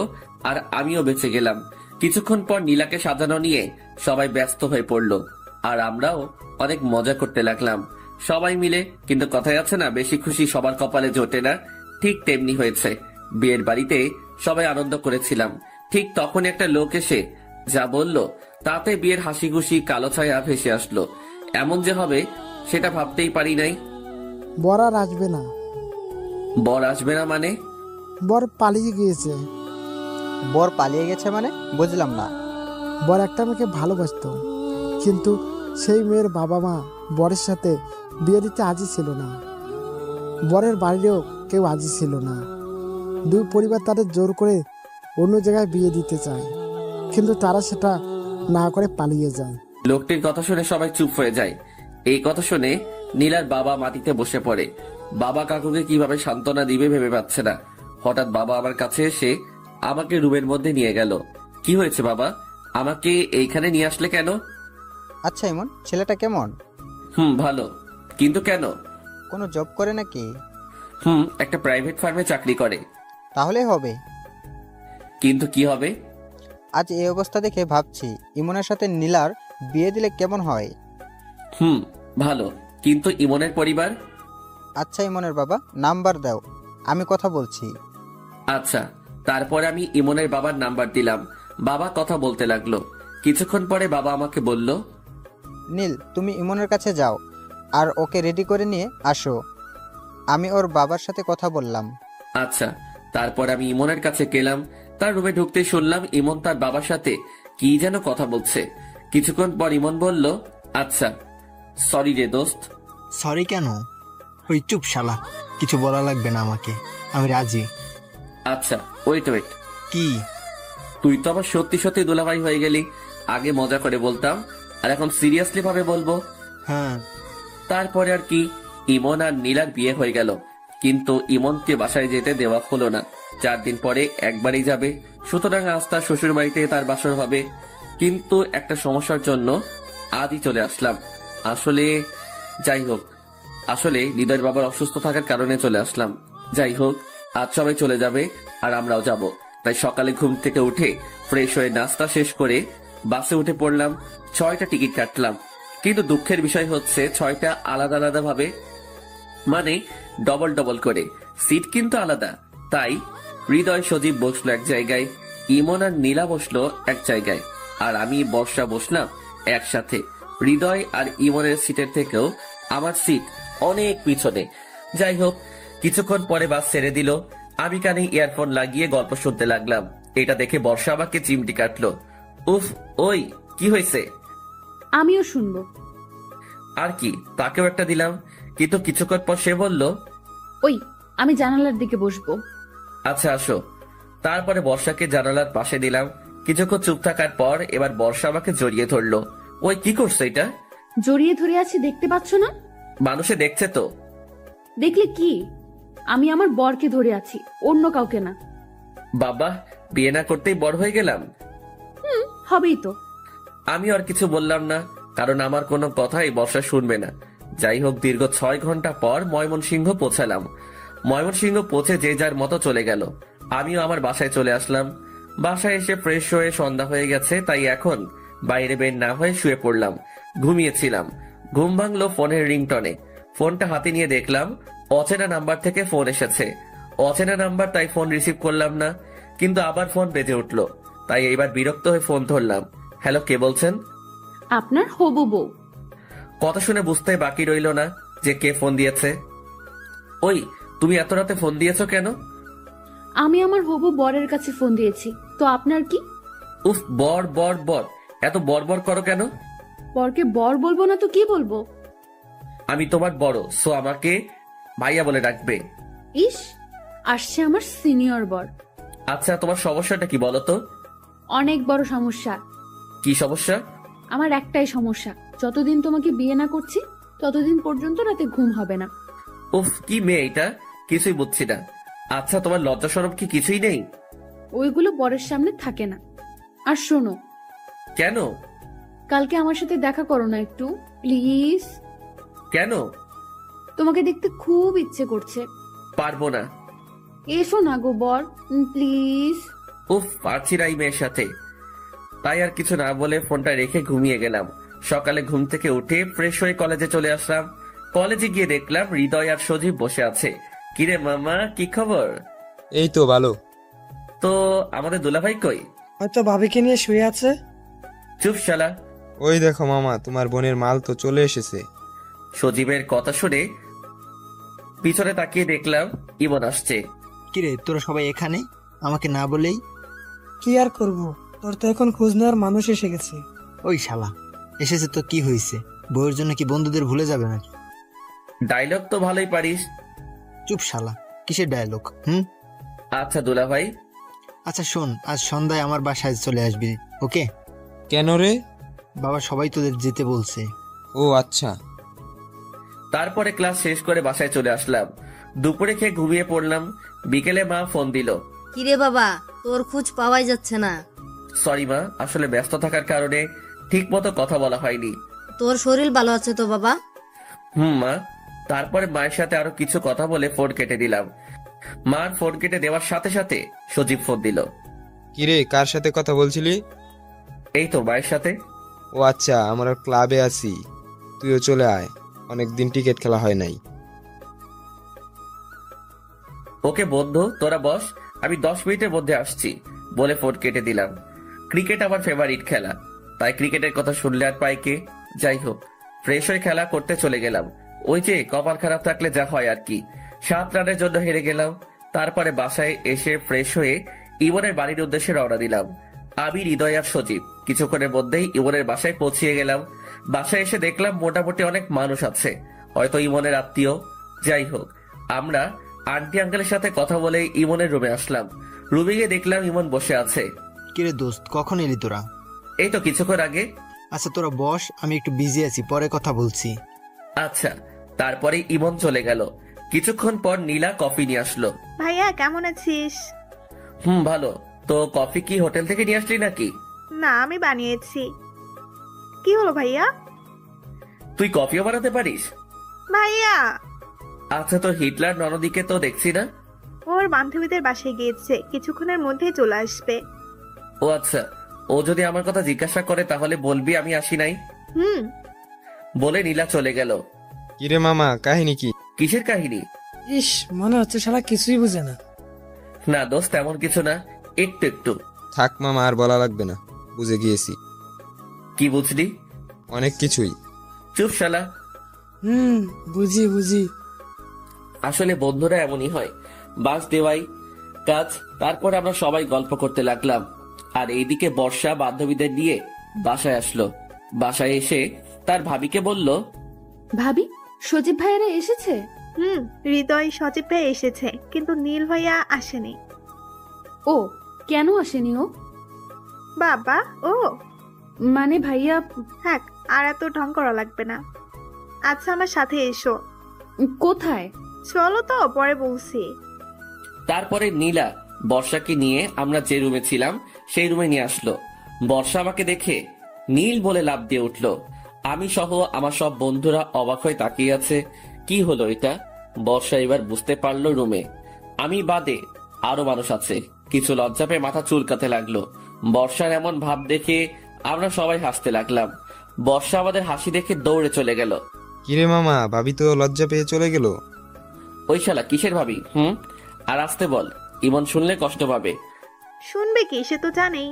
আর আমিও বেঁচে গেলাম। কিছুক্ষণ পর নীলাকে সাজানো নিয়ে সবাই ব্যস্ত হয়ে পড়লো, আর আমরাও অনেক মজা করতে লাগলাম সবাই মিলে। কিন্তু কথায় আছে না, বেশি খুশি সবার কপালে জোটে না। ঠিক তেমনি হয়েছে। বিয়ের বাড়িতে সবাই আনন্দ করেছিলাম, ঠিক তখন একটা লোক এসে যা বলল তাতে বিয়ের হাসি খুশি কালো ছায়া ভেসে আসলো। এমন যে হবে সেটা ভাবতেই পারি নাই। বর আর আসবে না। বর আসবে না মানে? বর পালিয়ে গিয়েছে। বর পালিয়ে গেছে মানে বুঝলাম না। বর একটা মেয়েকে ভালোবাসতো, কিন্তু সেই মেয়ের বাবা মা বরের সাথে বিয়ে দিতে আজই ছিল না। বরের বাড়িরও কেউ আজই ছিল না। দুই পরিবার তাদের জোর করে অন্য জায়গায় বিয়ে দিতে চায়, কিন্তু তারা সেটা না করে পালিয়ে যায়। লোকটির কথা শুনে সবাই চুপ হয়ে যায়। এই কথা শুনে নীলার বাবা মাটিতে বসে পড়ে। বাবা কাকুকে কিভাবে সান্ত্বনা দিবে ভেবে পাচ্ছে না। হঠাৎ বাবা আমার কাছে এসে আমাকে রুমের মধ্যে নিয়ে গেল। কি হয়েছে বাবা, আমাকে এইখানে নিয়ে আসলে কেন? আচ্ছা ইমন, ছেলেটা কেমন? ভালো। কিন্তু কেন? কোনো জব করে নাকি? একটা প্রাইভেট ফার্মে চাকরি করে। তাহলে হবে। কিন্তু কি হবে? আজ এই অবস্থা দেখে ভাবছি ইমনের সাথে নীলার বিয়ে দিলে কেমন হয়। ভালো। কিন্তু ইমনের পরিবার? আচ্ছা ইমনের বাবা, নাম্বার দাও, আমি কথা বলছি। আচ্ছা। তারপর আমি ইমনের বাবার নাম্বার দিলাম। বাবা কথা বলতে লাগলো। কিছুক্ষণ পরে বাবা আমাকে বলল, নীল তুমি ইমনের কাছে যাও আর ওকে রেডি করে নিয়ে আসো। আমি ওর বাবার সাথে কথা বললাম। আচ্ছা। তারপর আমি ইমনের কাছে গেলাম। তার রুমে ঢুকতে শুনলাম ইমন তার বাবার সাথে কি যেন কথা বলছে। কিছুক্ষণ পর ইমন বলল, আচ্ছা সরি রে দোস্ত। সরি কেন? ওই চুপ শালা, কিছু বলা লাগবে না আমাকে, আমি রাজি। আচ্ছা ওয়েট। কি? তুই তো আবার সত্যি সত্যি দুলাভাই হয়ে গেলি। আগে মজা করে বলতাম, আর এখন সিরিয়াসলি ভাবে বলবো। হ্যাঁ। তারপরে আর কি, ইমন আর নীলার বিয়ে হয়ে গেল। কিন্তু ইমনকে বাসায় যেতে দেওয়া হলো না। 4 দিন পরে একবারই যাবে, সুতরাং আজ তার শ্বশুর বাড়িতে তার বাসর হবে। কিন্তু একটা সমস্যার জন্য আজই চলে আসলাম। আসলে হৃদয়ের বাবার অসুস্থ থাকার কারণে চলে আসলাম। যাই হোক, আজ সবাই চলে যাবে আর আমরাও যাব। তাই সকালে ঘুম থেকে উঠে ফ্রেশ হয়ে নাস্তা শেষ করে বাসে উঠে পড়লাম। 6টা টিকিট কাটলাম, কিন্তু দুঃখের বিষয় হচ্ছে 6টা আলাদা আলাদা ভাবে, মানে ডবল করে। সিট কিন্তু আলাদা। তাই হৃদয় সজীব বসলো এক জায়গায়, ইমন আর নীলা বসলো এক জায়গায়, আর আমি বর্ষা বসলাম একসাথে। হৃদয় আর ইমনের সিটের থেকেও আমার সিট অনেক পিছনে। যাই হোক, কিছুক্ষণ পরে বাস ছেড়ে দিল। আমি কানে ইয়ারফোন লাগিয়ে গল্প শুনতে লাগলাম। এটা দেখে বর্ষা আমাকে চিমটি কাটলো। উফ, ওই কি হয়েছে? আমিও শুনবো। আর কি, তাকেও একটা দিলাম। কিন্তু কিছুক্ষণ পর সে বলল, ওই আমি জানালার দিকে বসবো। আচ্ছা আসো। তারপরে বর্ষাকে জানালার পাশে দিলাম। কিছুক্ষণ চুপ থাকার পর এবার বর্ষা আমাকে জড়িয়ে ধরলো। ওই কি করছো এটা? জড়িয়ে ধরে আছি, দেখতে পাচ্ছ না? মানুষে দেখছে তো। দেখলে কি? আমি আমার বরকে ধরে আছি, অন্য কাউকে না। বাবা, বিয়ে না করতেই বড় হয়ে গেলাম। হবেই তো। আমি আর কিছু বললাম না, কারণ আমার কোনো কথাই বর্ষা শুনবে না। যাই হোক, দীর্ঘ 6 ঘন্টা পর ময়মনসিংহ পৌঁছালাম। ময়মনসিংহ পৌঁছে যে যার মতো চলে গেল। আমিও আমার বাসায় চলে আসলাম। বাসায় এসে ফ্রেশ হয়ে সন্ধ্যা হয়ে গেছে, তাই এখন বাইরে বের না হয়ে শুয়ে পড়লাম। ঘুমিয়েছিলাম। ঘুম ভাঙলো ফোনের রিংটনে। ফোনটা হাতে নিয়ে দেখলাম অচেনা নাম্বার থেকে ফোন এসেছে। অচেনা নাম্বার, তাই ফোন রিসিভ করলাম না। কিন্তু আবার ফোন বেজে উঠলো, তাই এইবার বিরক্ত হয়ে ফোন ধরলাম। হ্যালো, কে বলছেন? আপনার হবু বউ। কথা শুনে বুঝতে বাকি রইল না যে কে ফোন দিয়েছে। ওই, তুমি এত রাতে ফোন দিয়েছো কেন? আমি আমার হবু বরের কাছে ফোন দিয়েছি, তো আপনার কি? উফ, বর বর বর, এত বড় করো কেন? বরকে বর বলবো না তো কি বলবো? আমি তোমার বড়, সো আমাকে ভাইয়া বলে ডাকবে। ইস, আসছে আমার সিনিয়র বর। আচ্ছা, তোমার সমস্যাটা কি বলো তো? অনেক বড় সমস্যা। কি সমস্যা? আমার একটাই সমস্যা, যতদিন তোমাকে বিয়ে না করছি ততদিন পর্যন্ত রাতে ঘুম হবে না। উফ, কি মেয়ে এটা, কিছুই বুঝছি না। আচ্ছা, তোমার লজ্জা শরম কি কিছুই নেই? ওইগুলো বরের সামনে থাকে না। আর শোনো, কেন? কালকে আমার সাথে দেখা করো না একটু, প্লিজ। কেন? তোমাকে দেখতে খুব ইচ্ছে করছে। পারবো না। এসো না গো বর, প্লিজ। উফ, পারছি না এই মেয়ের সাথে। তাই আর কিছু না বলে ফোনটা রেখে ঘুমিয়ে গেলাম। সকালে ঘুম থেকে উঠে ফ্রেশ হয়ে কলেজে চলে আসলাম। কলেজে গিয়ে দেখলাম হৃদয় আর সজীব বসে আছে। কিরে মামা, কি খবর? এই তো ভালো। তো আমাদের দুলাভাই কই? হয়তো ভাবিকে নিয়ে শুয়ে আছে। চুপ শালা। ওই দেখো মামা, তোমার বোনের মাল তো চলে এসেছে। সজীবের কথা শুনে পিছনে তাকিয়ে দেখলাম ইমন আসছে। কিরে, তোরা সবাই এখানে আমাকে না বলেই? কি আর করব, তোর তো এখন খোঁজ নেওয়ার মানুষ এসে গেছে। ওই শালা এসেছে তো কি হয়েছে? বউয়ের জন্য কি বন্ধুদের ভুলে যাবে নাকি? ডায়লগ তো ভালোই পারিস। চুপ শালা, কিসের ডায়লগ? আচ্ছা দুলাভাই। আচ্ছা শোন, আজ সন্ধ্যায় আমার বাসায় চলে আসবি, ওকে? কেন রে? বাবা সবাই তোদের যেতে বলছে। ও আচ্ছা। তারপরে ক্লাস শেষ করে বাসায় চলে আসলাম। দুপুরে খেয়ে ঘুমিয়ে পড়লাম। বিকেলে মা ফোন দিল। কিরে বাবা, তোর খোঁজ পাওয়াই যাচ্ছে না। সরি মা, আসলে ব্যস্ত থাকার কারণে ঠিক মতো কথা বলা হয়নি। তোর শরীর ভালো আছে তো বাবা? মা। তারপরে মায়ের সাথে আরো কিছু কথা বলে ফোন কেটে দিলাম। মার ফোন কেটে দেওয়ার সাথে সাথে সজীব ফোন দিল। কিরে, কার সাথে কথা বলছিলি? এই তো মায়ের সাথে। ও আচ্ছা, আমরা ক্লাবে আছি, তুইও চলে আয়, অনেকদিন টিকিট খেলা হয় নাই। ওকে বন্ধু, তোরা বস, আমি 10 মিনিটের মধ্যে আসছি বলে ফোন কেটে দিলাম। ক্রিকেট আমার ফেভারিট খেলা, তাই ক্রিকেটের কথা শুনলে আর পাই কে। যাই হোক, ফ্রেশ হয়ে খেলা করতে চলে গেলাম। ওই যে কপাল খারাপ থাকলে যা হয় আর কি, 7 রানের জন্য হেরে গেলাম। তারপরে বাসায় এসে ফ্রেশ হয়ে ইমনের বাড়ির উদ্দেশ্যে রওনা দিলাম। আমি, হৃদয় আর সজীব কিছুক্ষণের মধ্যেই ইমনের বাসায় পৌঁছিয়ে গেলাম। বাসায় এসে দেখলাম মোটামুটি অনেক মানুষ আছে, হয়তো ইমনের আত্মীয়। যাই হোক, আমরা আন্টি আঙ্কেলের সাথে কথা বলে ইমনের রুমে আসলাম। রুমে গিয়ে দেখলাম ইমন বসে আছে। কিরে দোস্ত, কখন এলি তোরা? এই তো কিছুক্ষণ আগে। আচ্ছা তোরা বস, আমি একটু বিজি আছি, পরে কথা বলছি। আচ্ছা। তারপরে ইমন চলে গেল। কিছুক্ষণ পর নীলা কফি নিয়ে আসলো। ভাইয়া কেমন আছিস? ভালো। তো কফি কি হোটেল থেকে নিয়ে আসলি নাকি? না, আমি বানিয়েছি। কি হলো ভাইয়া? তুই কফিও বানাতে পারিস? ভাইয়া আচ্ছা, তো হিটলার ননদিকে তো দেখছি না। ওর বান্ধবীদের বাসায় গিয়েছে, কিছুক্ষণের মধ্যেই চলে আসবে। ও আচ্ছা, ও যদি আমার কথা জিজ্ঞাসা করে তাহলে বলবি আমি আসি নাই। বলে নীলা চলে গেল। কিরে মামা, কাহিনী কি? কিসের কাহিনী? ইস, মনে হচ্ছে শালা কিছুই বুঝে না। না দোস্ত, এমন কিছু না, একটু একটু। থাক মামা, আর বলা লাগবে না, বুঝে গিয়েছি। কি বুঝলি? অনেক কিছুই। চুপ শালা। বুঝি। আসলে বন্ধুরা এমনই হয়, বাস দেওয়াই কাজ। তারপর আমরা সবাই গল্প করতে লাগলাম। আর এইদিকে বর্ষা বান্ধবীদের নিয়ে বাসায় আসলো। বাসায় এসে তার ভাবিকে বলল, ভাবি, সজীব ভাইয়ারা এসেছে? হৃদয় সজীব ভাই এসেছে, কিন্তু নীল ভাইয়া আসেনি। ও কেন আসেনি ও? বাবা ও মানে ভাইয়া। থাক, আর এত ঢং করা লাগবে না। আচ্ছা আমার সাথে এসো। কোথায়? চলো তো, পরে বলছি। তারপরে নীলা বর্ষাকে নিয়ে আমরা যে রুমে ছিলাম সেই রুমে নিয়ে আসলো। বর্ষা আমাকে দেখে নীল বলে লাফ দিয়ে উঠলো। আমি সহ আমার সব বন্ধুরা অবাক হয়ে তাকিয়ে আছে। কি হলো এটা? বর্ষা এবার বুঝতে পারলো রুমে আমি বাদে আরো মানুষ আছে। কিছু লজ্জা পেয়ে মাথা চুলকাতে লাগলো। বর্ষার এমন ভাব দেখে আমরা সবাই হাসতে লাগলাম। বর্ষা আমাদের হাসি দেখে দৌড়ে চলে গেল। কিরে মামা, ভাবি তো লজ্জা পেয়ে চলে গেল। ওই শালা কিসের ভাবি? আর আসতে বল, ইমন শুনলে কষ্ট পাবে। শুনবে কি, সে তো জানেই।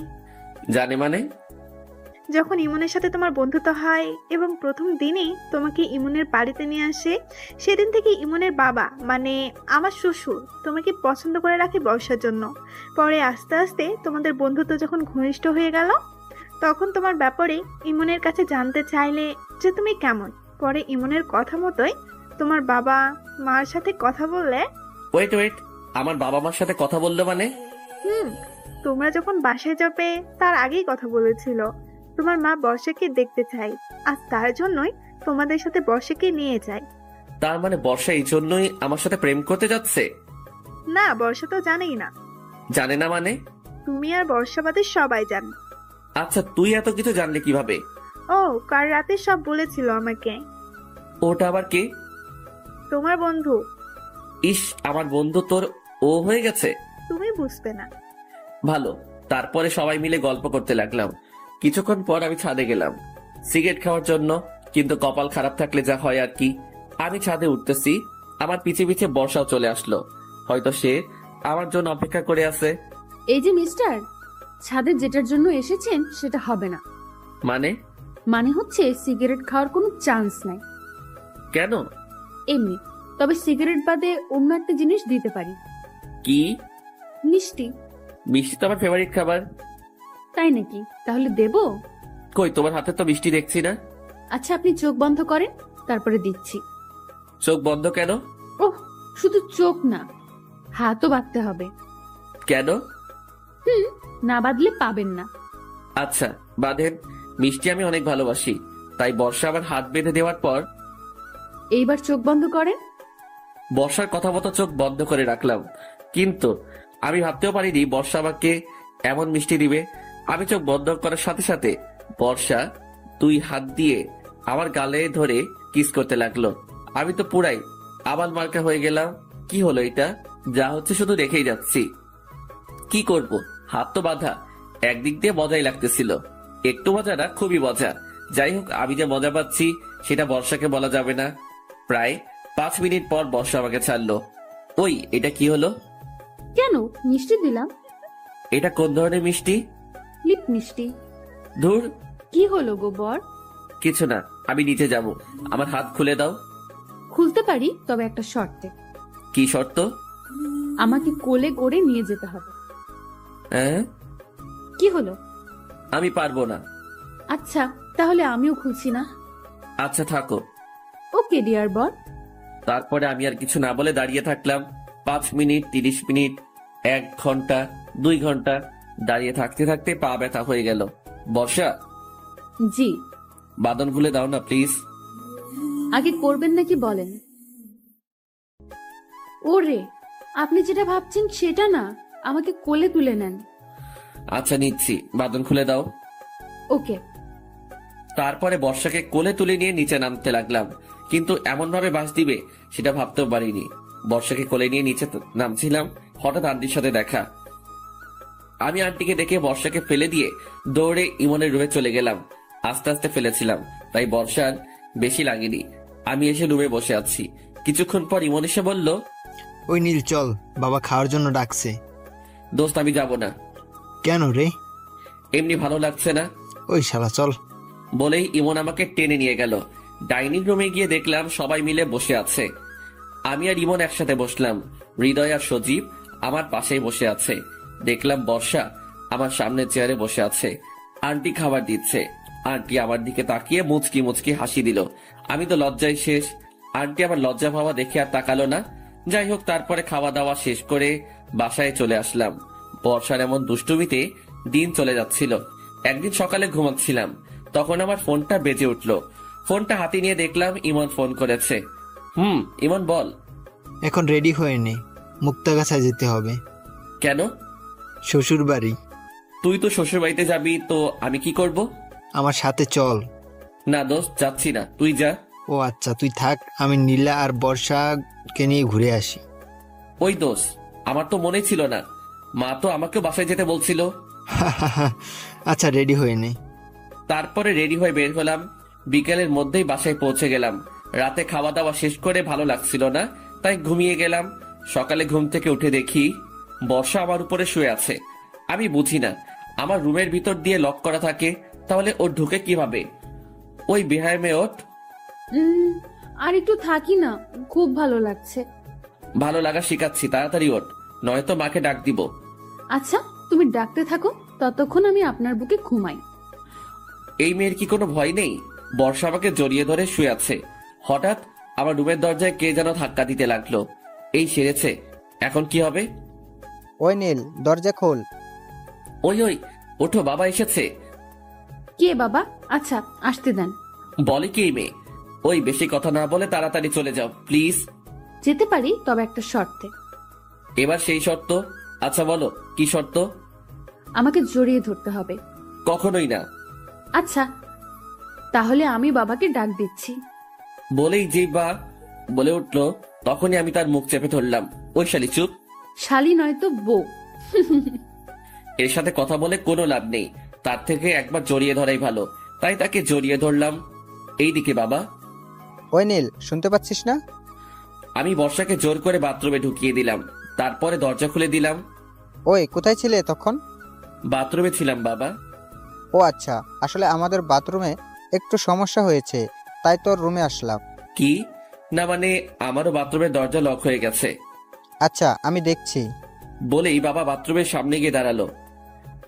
জানে মানে? যখন ইমনের সাথে তোমার বন্ধুত্ব হয় এবং প্রথম দিনেই তোমাকে ইমনের বাড়িতে নিয়ে আসে, সেদিন থেকে ইমনের বাবা মানে আমার শ্বশুর তোমাকে পছন্দ করে রাখে বর্ষার জন্য। পরে আস্তে আস্তে তোমাদের বন্ধুত্ব যখন ঘনিষ্ঠ হয়ে গেল, তখন তোমার ব্যাপারে ইমনের কাছে জানতে চাইলে যে তুমি কেমন। পরে ইমনের কথা মতোই তোমার বাবা মার সাথে কথা বললে। ওয়েট ওয়েট, আমার বাবা মার সাথে কথা বললো মানে? তোমরা যখন বাসায় যাবে তার আগেই কথা বলেছিল। তোমার মা বর্ষাকে দেখতে চাই, আর তার জন্যই তোমাদের সাথে বর্ষাকে নিয়ে যায়। তার মানে বর্ষা এই জন্যই আমার সাথে প্রেম করতে যাচ্ছে? না, বর্ষা তো জানেই না। জানে না মানে? তুমি আর বর্ষা বাদে সবাই জান। আচ্ছা, তুই এত কিছু জানলে কিভাবে? ও, কাল রাতে সব বলেছিল আমাকে। ওটা আবার কে? তোমার বন্ধু। ইস, আমার বন্ধু তোর ও হয়ে গেছে? তুমি বুঝবে না। ভালো। তারপরে সবাই মিলে গল্প করতে লাগলাম। কিছুক্ষণ পর আমি ছাদে গেলাম সিগারেট খাওয়ার জন্য, কিন্তু কপাল খারাপ থাকলে যা হয় আর কি। আমি ছাদে উঠতেছি, আমার পিছে পিছে বর্ষাও চলে আসলো। হয়তো সে আমার জন্য অপেক্ষা করে আছে। এই যে মিস্টার, ছাদে যেটার জন্য এসেছেন সেটা হবে না। মানে হচ্ছে সিগারেট খাওয়ার কোনো চান্স নাই। কেন? এমনি। তবে সিগারেট বাদে অন্য একটা জিনিস দিতে পারি। কি? মিষ্টি। মিষ্টি তো আমার ফেভারিট খাবার। তাই নাকি? তাহলে দেবো? কই, তোমার হাতে তো মিষ্টি দেখছি না। আচ্ছা, আপনি চোখ বন্ধ করেন, তারপরে দিচ্ছি। চোখ বন্ধ কেন? ওহ, শুধু চোখ না, হাতও বাঁধতে হবে। কেন? না বাঁধলে পাবেন না। আচ্ছা বাঁধেন। মিষ্টি আমি অনেক ভালোবাসি, তাই বর্ষা আমার হাত বেঁধে দেওয়ার পর এইবার চোখ বন্ধ করেন। বর্ষার কথা মতো চোখ বন্ধ করে রাখলাম, কিন্তু আমি ভাবতেও পারিনি বর্ষা আমাকে এমন মিষ্টি দিবে। আমি চোখ বন্ধ করার সাথে সাথে বর্ষা 2 হাত দিয়ে আমার গালে ধরে কিস করতে লাগলো। আমি তো পুরাই আবাল মার্কা হয়ে গেলাম। কি হলো এটা? যা হচ্ছে শুধু রেখেই যাচ্ছি। কি করব, হাত তো বাঁধা। একদিক দিয়ে মজাই লাগতেছিল, একটু মজা না, খুবই মজা। যাই হোক, আমি যে মজা পাচ্ছি সেটা বর্ষাকে বলা যাবে না। প্রায় 5 মিনিট পর বর্ষা আমাকে ছাড়লো। ওই, এটা কি হলো? কেন? মিষ্টি দিলাম। এটা কোন ধরনের মিষ্টি? লিপ মিষ্টি। ধুর। কি হলো গো বর? কিছু না, আমি নিচে যাব। আমার হাত খুলে দাও। খুলতে পারি, তবে একটা শর্তে। কি শর্ত? আমাকে কোলে করে নিয়ে যেতে হবে। হ্যাঁ? কি হলো? আমি পারবো না। আচ্ছা, তাহলে আমিও খুলছি না। আচ্ছা থাকো। ওকে ডিয়ার বর। তারপরে আমি আর কিছু না বলে দাঁড়িয়ে থাকলাম। 5 মিনিট, 30 মিনিট, 1 ঘন্টা, 2 ঘন্টা। দাঁড়িয়ে থাকতে থাকতে পা ব্যথা হয়ে গেল। বর্ষা। জি। বাঁধন খুলে দাও না প্লিজ। আগে করবেন নাকি বলেন? ওরে, আপনি যেটা ভাবছেন সেটা না, আমাকে কোলে তুলে নেন। আচ্ছা নিচ্ছি, বাঁধন খুলে দাও। ওকে। তারপরে বর্ষাকে কোলে তুলে নিয়ে নিচে নামতে লাগলাম, কিন্তু এমন ভাবে বাস দিবে সেটা ভাবতেও পারিনি। বর্ষাকে কোলে নিয়ে নিচে নামছিলাম, হঠাৎ আন্টির সাথে দেখা। আমি আন্টিকে দেখে বর্ষাকে ফেলে দিয়ে দৌড়ে ইমনের রুমে চলে গেলাম। আস্তে আস্তে ফেলেছিলাম, তাই বর্ষার বেশি লাগেনি। আমি এসে রুমে বসে আছি। কিছুক্ষণ পর ইমন এসে বলল, ওই নীল চল, বাবা খাওয়ার জন্য ডাকছে। দোস্ত আমি যাব না। কেন রে? এমনি ভালো লাগছে না। ওই শালা চল। বলেই ইমন আমাকে টেনে নিয়ে গেল। ডাইনিং রুমে গিয়ে দেখলাম সবাই মিলে বসে আছে। আমি আর ইমন একসাথে বসলাম। হৃদয় আর সজীব আমার পাশেই বসে আছে। দেখলাম বর্ষা আমার সামনে চেয়ারে বসে আছে। আন্টি খাবার দিচ্ছে। আন্টি আমার দিকে তাকিয়ে মুচকি মুচকি হাসি দিল। আমি তো লজ্জায় শেষ। আন্টি আমার লজ্জা ভাবা দেখে আর তাকালো না। যাই হোক, তারপরে খাওয়া দাওয়া শেষ করে বাসায় চলে আসলাম। বর্ষার এমন দুষ্টুমিতে দিন চলে যাচ্ছিল। একদিন সকালে ঘুমাচ্ছিলাম, তখন আমার ফোনটা বেজে উঠলো। ফোনটা হাতে নিয়ে দেখলাম ইমন ফোন করেছে। ইমন বল। এখন রেডি হয়ে নে, মুক্তাগাছায় যেতে হবে। কেন? শ্বশুর বাড়ি। তুই তো শ্বশুর বাড়িতে যাবি, তো আমি কি করব? আমার সাথে চল। না দোস্ত, যাচ্ছি না, তুই যা। ও আচ্ছা, তুই থাক, আমি নীলা আর বর্ষাকে নিয়ে ঘুরে আসি। ওই দোস্ত, আমার তো মনে ছিল না, মা তো আমাকেও বাসায় যেতে বলছিল। আচ্ছা রেডি হয়ে নে। তারপরে রেডি হয়ে বের হলাম। বিকেলের মধ্যেই বাসায় পৌঁছে গেলাম। রাতে খাওয়া দাওয়া শেষ করে ভালো লাগছিল না, তাই ঘুমিয়ে গেলাম। সকালে ঘুম থেকে উঠে দেখি বর্ষা আমার উপরে শুয়ে আছে। আমি বুঝি না, আমার রুমের ভিতর দিয়ে লক করা থাকে, তাহলে ও ঢুকে কিভাবে? ওই বেহায় মেয়ে ওঠ। আর একটু থাকি না, খুব ভালো লাগছে। ভালো লাগা শিখাচ্ছি, তাড়াতাড়ি ওঠ, নয়তো মাকে ডাক দিব। আচ্ছা, তুমি ডাকতে থাকো, ততক্ষণ আমি আপনার বুকে ঘুমাই। এই মেয়ের কি কোনো ভয় নেই? বর্ষা আমাকে জড়িয়ে ধরে শুয়ে আছে, হঠাৎ আমার রুমের দরজায় কে যেন ধাক্কা দিতে লাগলো। এই সেরেছে, এখন কি হবে? ওই নীল, দরজা খোল। ওই ওই, ওঠো, বাবা এসেছে। কে বাবা? আচ্ছা, আসতে দেন। বলে কি এই মেয়ে? ওই বেশি কথা না বলে তাড়াতাড়ি চলে যাও প্লিজ। যেতে পারি, তবে একটা শর্তে। এবার সেই শর্ত? আচ্ছা বলো, কি শর্ত? আমাকে জড়িয়ে ধরতে হবে। কখনোই না। আচ্ছা, তাহলে আমি বাবাকে ডাক দিচ্ছি। বলেই যে বা বলে উঠলো, তখনই আমি তার মুখ চেপে ধরলাম। ওই শালি চুপ। শালি নয় তো বউ। এর সাথে কথা বলে কোনো লাভ নেই, তার থেকে একবার জড়িয়ে ধরাই ভালো। তাই তাকে জড়িয়ে ধরলাম। এইদিকে বাবা। ওই নীল, শুনতে পাচ্ছিস না? আমি বর্ষাকে জোর করে বাথরুমে ঢুকিয়ে দিলাম, তারপরে দরজা খুলে দিলাম। ওই কোথায় ছিলে তখন? বাথরুমে ছিলাম বাবা। ও আচ্ছা, আসলে আমাদের বাথরুমে একটু সমস্যা হয়েছে, তাই তোর রুমে আসলাম। কি? না মানে আমারও বাথরুমের দরজা লক হয়ে গেছে। আচ্ছা, আমি দেখছি। বলেই বাবা বাথরুমের সামনে গিয়ে দাঁড়ালো।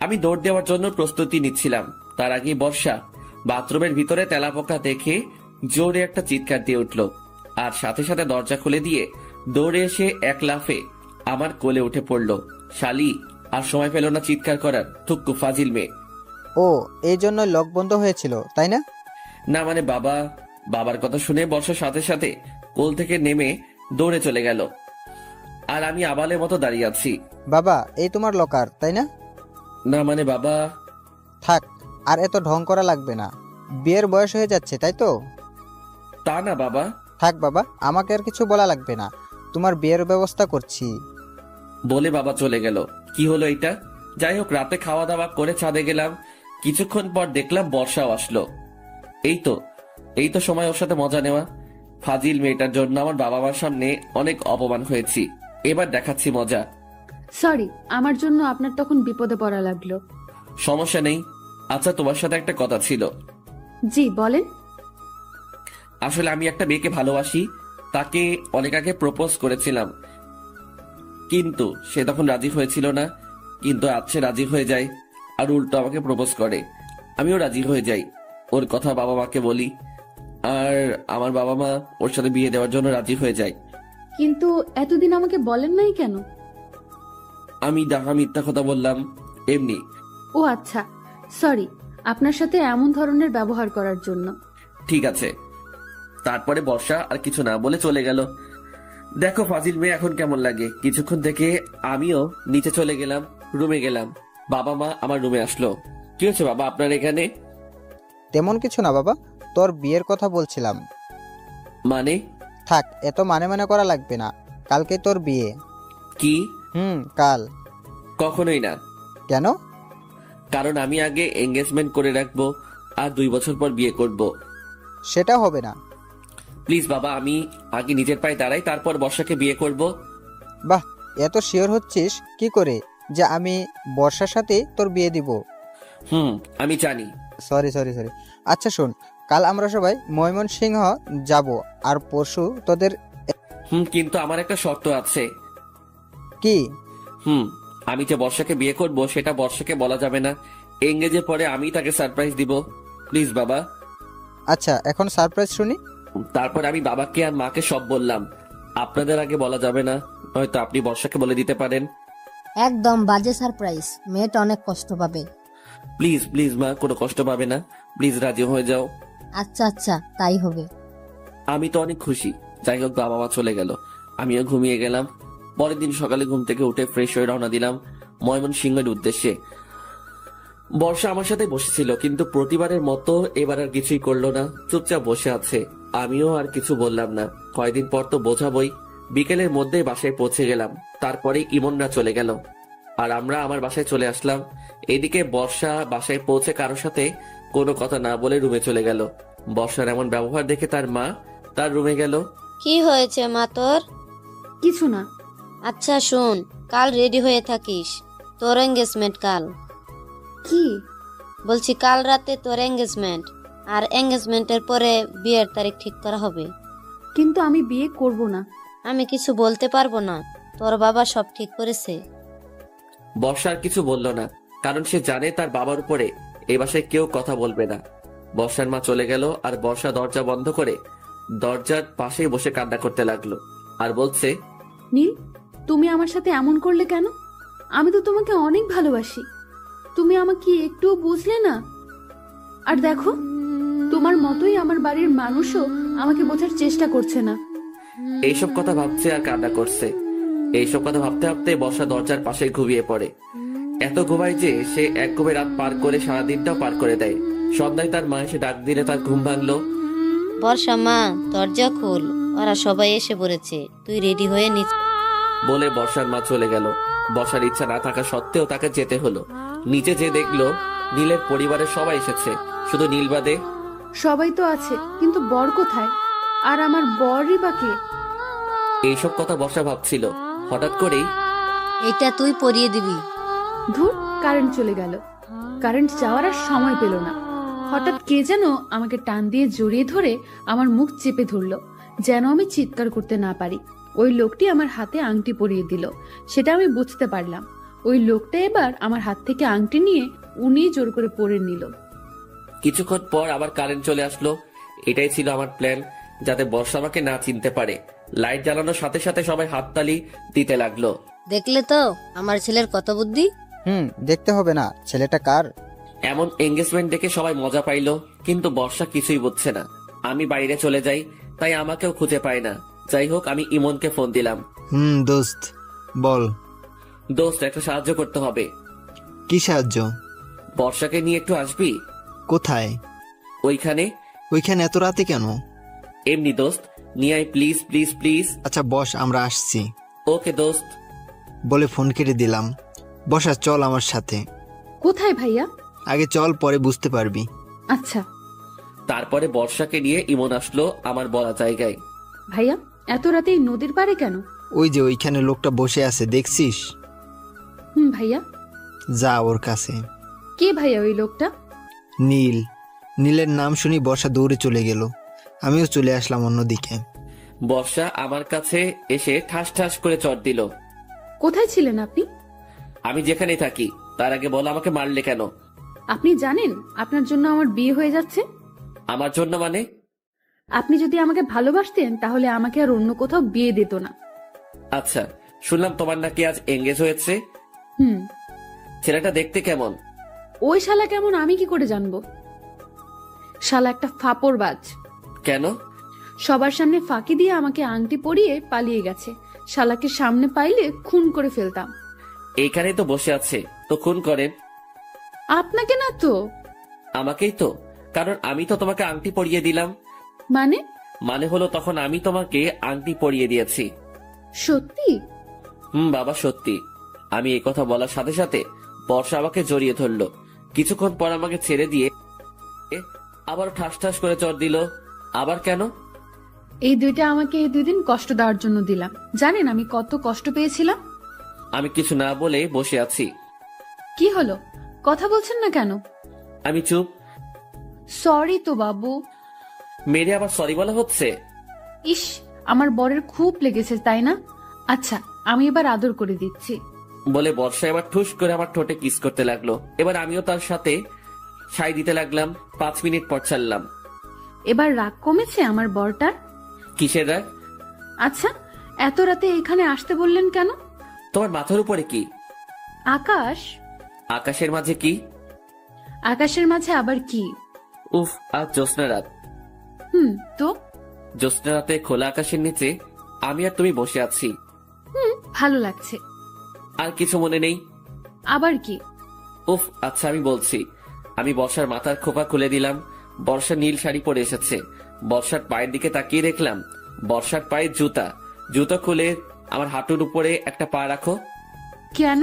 আমি দৌড় দেওয়ার জন্য প্রস্তুতি নিচ্ছিলাম, তার আগে বর্ষা বাথরুমের ভিতরে তেলাপোকা দেখে জোরে একটা চিৎকার দিয়ে উঠলো, আর সাথে সাথে দরজা খুলে দিয়ে দৌড়ে এসে এক লাফে আমার কোলে উঠে পড়লো। শালি আর সময় পেল না চিৎকার করার, থুক্কু ফাজিল মেয়ে। ও, এই জন্য লক বন্ধ হয়েছিল, তাই না? না মানে বাবার কথা শুনে বর্ষার সাথে সাথে কোল থেকে নেমে দৌড়ে চলে গেল, আর আমি আবালের মতো দাঁড়িয়ে আছি। বাবা, এই তোমার লকার, তাই না? না মানে বাবা। থাক, আর এত ঢং করা লাগবে না। বিয়ের বয়স হয়ে যাচ্ছে, তাই তো? তা না বাবা। থাক বাবা, আমাকে আর কিছু বলা লাগবে না, তোমার বিয়ের ব্যবস্থা করছি। বলে বাবা চলে গেল। কি হলো এটা? যাই হোক, রাতে খাওয়া দাওয়া করে ছাদে গেলাম। কিছুক্ষণ পর দেখলাম বর্ষাও আসলো। এই তো সময় ওর সাথে মজা নেওয়া। ফাজিল মেয়েটার জন্য আমার বাবা মার সামনে অনেক অপমান হয়েছি, এবার দেখাচ্ছি মজা। সরি, আমার জন্য আপনার তখন বিপদে পড়া লাগলো। সমস্যা নেই। আচ্ছা, তোমার সাথে একটা কথা ছিল। জি বলেন। আসলে আমি একটা মেয়েকে ভালোবাসি, তাকে অনেক আগে প্রপোজ করেছিলাম, কিন্তু সে তখন রাজি হয়েছিল না। কিন্তু আজ সে রাজি হয়ে যায়, আর উল্টো আমাকে প্রপোজ করে। আমিও রাজি হয়ে যাই, ওর কথা বাবা মাকে বলি, আর আমার বাবা মা ওর সাথে বিয়ে দেওয়ার জন্য রাজি হয়ে যায়। কিন্তু এতদিন আমাকে বলেন নাই কেন? আমি ডাহা মিথ্যা কথা বললাম এমনি। ও আচ্ছা, সরি আপনার সাথে এমন ধরনের ব্যবহার করার জন্য। ঠিক আছে। তারপরে বর্ষা আর কিছু না বলে চলে গেল। দেখো ফাজিল মেয়ে এখন কেমন লাগে। কিছুক্ষণ থেকে আমিও নিচে চলে গেলাম, রুমে গেলাম। বাবা মা আমার রুমে আসলো। কি হচ্ছে বাবা আপনার এখানে? তেমন কিছু না বাবা, তোর বিয়ের কথা বলছিলাম। মানে? থাক, এত মানে করা লাগবে না, কালকে তোর বিয়ে। কি? কাল। কখনোই না। কেন? কারণ আমি আগে এঙ্গেজমেন্ট করে রাখবো, আর 2 বছর পর বিয়ে করব। সেটা হবে না। প্লিজ বাবা, আমি আগে নিজের পায়ে দাঁড়াই, তারপর বর্ষাকে বিয়ে করব। বাহ, এত শিওর হচ্ছিস কি করে যে আমি বর্ষার সাথে তোর বিয়ে দিব? আমি জানি। সরি। আচ্ছা শোন, কাল আমরা সবাই ময়মনসিংহ যাব, আর পরশু তোদের। কিন্তু আমার একটা শর্ত আছে। কি? আমি যে বর্ষাকে বিয়ে করব সেটা বর্ষাকে বলা যাবে না। এঙ্গেজের পরে আমি তাকে সারপ্রাইজ দিব, প্লিজ বাবা। আচ্ছা, এখন সারপ্রাইজ শুনি। তারপর আমি বাবাকে আর মাকে সব বললাম। আপনাদের আগে বলা যাবে না, হয়তো আপনি বর্ষাকে বলে দিতে পারেন। একদম বাজে সারপ্রাইজ, মেয়েটা অনেক কষ্ট পাবে। প্লিজ মা, কোনো কষ্ট পাবে না, প্লিজ রাজি হয়ে যাও। আচ্ছা, তাই হবে। আমি তো অনেক খুশি। যাই হোক, বাবা মা চলে গেল, আমিও ঘুমিয়ে গেলাম। পরের দিন সকালে ঘুম থেকে উঠে ফ্রেশ হয়ে রওনা দিলাম ময়মনসিংহের উদ্দেশ্যে। বর্ষা আমার সাথে বসেছিল, কিন্তু প্রতিবারের মতো এবার আর কিছুই করলো না, চুপচাপ বসে আছে। আমিও আর কিছু বললাম না। কয়েকদিন পর তো বোঝাবই। বিকেলের মধ্যে বাসায় পৌঁছে গেলাম, তারপরে ইমনরা চলে গেল, আর আমরা আমার বাসায় চলে আসলাম। এদিকে বর্ষা বাসায় পৌঁছে কারোর সাথে কোনো কথা না বলে রুমে চলে গেল। বর্ষার এমন ব্যবহার দেখে তার মা তার রুমে গেল। কি হয়েছে মা তোর? কিছু না। আচ্ছা শোন, কাল রেডি হয়ে থাকিস, তোর এঙ্গেজমেন্ট কাল। কি বলছি? কাল রাতে তোর এঙ্গেজমেন্ট, আর এঙ্গেজমেন্টের পরে বিয়ের তারিখ ঠিক করা হবে। কিন্তু আমি বিয়ে করব না। আমি কিছু বলতে পারবো না, তোর বাবা সব ঠিক করেছে। বর্ষা আর কিছু বলল না, কারণ সে জানে তার বাবার উপরে এই বাসায় কেউ কথা বলবে না। বর্ষার মা চলে গেল আর বর্ষা দরজা বন্ধ করে দরজার পাশেই বসে কান্না করতে লাগলো আর বলছে, নীল, তুমি আমার সাথে এমন করলে কেন? আমি তো তোমাকে অনেক ভালোবাসি। তুমি আমাকে একটুও বুঝলে না। আর দেখো, তোমার মতোই আমার বাড়ির মানুষও আমাকে বোঝার চেষ্টা করছে না। এইসব কথা ভাবছে আর কান্না করছে। এইসব কথা ভাবতে ভাবতে বর্ষা দরজার পাশে ঘুমিয়ে পড়ে। এত ঘুমায় যে সে এক ঘুমে রাত পার করে সারাদিনটাও পার করে দেয়। সন্ধ্যায় তার মা এসে ডাক দিলে তার ঘুম ভাঙলো। বর্ষা মা, দরজা খোল, ওরা সবাই এসে পড়েছে, তুই রেডি হয়ে নিচে। বলে বর্ষার মা চলে গেল। বর্ষার ইচ্ছা না থাকা সত্ত্বেও তাকে যেতে হলো। নিচে যে দেখলো নীলের পরিবারের সবাই এসেছে, শুধু নীল বাদে। সবাই তো আছে, কিন্তু বর কোথায়? আর আমার বরই বা কে? এইসব কথা বর্ষা ভাবছিল, হঠাৎ করেই এটা তুই পরিয়ে দিবি। ধুর, কারেন্ট চলে গেল। কারেন্ট যাওয়ার আর সময় পেল না। হঠাৎ কে যেন আমাকে টান দিয়ে জড়িয়ে ধরে আমার মুখ চেপে ধরলো, যেন আমি চিৎকার করতে না পারি। ওই লোকটি আমার হাতে আংটি পরিয়ে দিল, সেটা আমি বুঝতে পারলাম। ওই লোকটা এবার আমার হাত থেকে আংটি নিয়ে উনি জোর করে পরে নিল। কিছুক্ষণ পর আবার কারেন্ট চলে আসলো। এটাই ছিল আমার প্ল্যান, যাতে বর্ষা আমাকে না চিনতে পারে। লাইট জ্বালানোর সাথে সাথে সবাই হাততালি দিতে লাগলো। দেখলে তো আমার ছেলের কত বুদ্ধি। দেখতে হবে না ছেলেটা কার। এমন এঙ্গেজমেন্ট দেখে সবাই মজা পাইলো, কিন্তু বর্ষা কিছুই বুঝছে না। আমি বাইরে চলে যাই, তাই আমাকেও খুঁজে পায় না। যাই হোক, আমি ইমনকে ফোন দিলাম। দোস্ত বল। দোস্ত, একটা সাহায্য করতে হবে। কি সাহায্য? বর্ষাকে নিয়ে একটু আসবি? কোথায়? ওইখানে। ওইখানে এত রাতে কেন? এমনি দোস্ত, নিয়ে আয় প্লিজ প্লিজ প্লিজ। আচ্ছা বস, আমরা আসছি। ওকে দোস্ত। বলে ফোন কেটে দিলাম। বসা, চল আমার সাথে। কোথায় ভাইয়া? আগে চল, পরে বুঝতে পারবি। আচ্ছা। তারপরে বর্ষাকে নিয়ে ইমন আসলো আমার বলা জায়গায়। ভাইয়া, এত রাতে এই নদীর পাড়ে কেন? ওই যে ওইখানে লোকটা বসে আছে, দেখছিস? ভাইয়া। যা ওর কাছে। কে ভাইয়া ওই লোকটা? নীল। নীলের নাম শুনি বর্ষা দৌড়ে চলে গেল। আমিও চলে আসলাম অন্যদিকে। বর্ষা আমার কাছে এসে ঠাস ঠাস করে চড় দিল। কোথায় ছিলেন আপনি? আমি যেখানে থাকি। তার আগে বল, আমাকে মারলে কেন? আপনি জানেন আপনার জন্য আমার বিয়ে হয়ে যাচ্ছে? আমার জন্য মানে? আপনি যদি আমাকে ভালোবাসতেন তাহলে আমাকে আর অন্য কোথাও বিয়ে দিত না। আচ্ছা, শুনলাম তোমার নাকি আজ এঙ্গেজ হয়েছে। ছেলেটা দেখতে কেমন? ওই শালা কেমন আমি কি করে জানবো? শালা একটা ফাপড়বাজ। কেন? সবার সামনে ফাঁকি দিয়ে আমাকে আংটি পরিয়ে পালিয়ে গেছে। শালাকে সামনে পাইলে খুন করে ফেলতাম। এইখানেই তো বসে আছে, তো খুন করেন। আপনাকে না তো। আমাকেই তো, কারণ আমি তো তোমাকে আংটি পরিয়ে দিলাম। মানে হলো তখন আমি তোমাকে আংটি পরিয়ে দিয়েছি। সত্যি? বাবা সত্যি। আমি এই কথা বলার সাথে সাথে বর্ষা আমাকে জড়িয়ে ধরলো। কিছুক্ষণ পর আমাকে ছেড়ে দিয়ে আবার ঠাস ঠাস করে চড় দিল। আবার কেন? এই দুইটা আমাকে এই 2 দিন কষ্ট দেওয়ার জন্য দিলাম। জানেন আমি কত কষ্ট পেয়েছিলাম? আমি কিছু না বলে বসে আছি। কি হলো, কথা বলছেন না কেন? আমি চুপ। সরি তো বাবু। মেরে আবার সরি বলা হচ্ছে? ইস, আমার বরের খুব লেগেছে তাই না? আচ্ছা, আমি এবার আদর করে দিচ্ছি। বলে বর্ষা এবার ঠুস করে আমার ঠোঁটে কিস করতে লাগলো। এবার আমিও তার সাথে সাই দিতে লাগলাম। 5 মিনিট পর ছাড়লাম। এবার রাগ কমেছে আমার বরটার? কিসের রাগ? আচ্ছা, এত রাতে এখানে আসতে বললেন কেন? তোমার মাথার উপরে কি? আকাশ। আকাশের মাঝে কি? আকাশের মাঝে আবার কি? উফ, আজ জ্যোৎস্না রাত। তো? জ্যোৎস্না রাতে খোলা আকাশের নিচে আমি আর তুমি বসে আছি। ভালো লাগছে। আর কিছু মনে নেই? আবার কি? উফ, আচ্ছা আমি বলছি। আমি বর্ষার মাথার খোপা খুলে দিলাম। বর্ষা নীল শাড়ি পরে এসেছে। বর্ষার পায়ের দিকে তাকিয়ে দেখলাম বর্ষার পায়ে জুতা। জুতো খুলে আমার হাঁটুর উপরে একটা পা রাখো। কেন?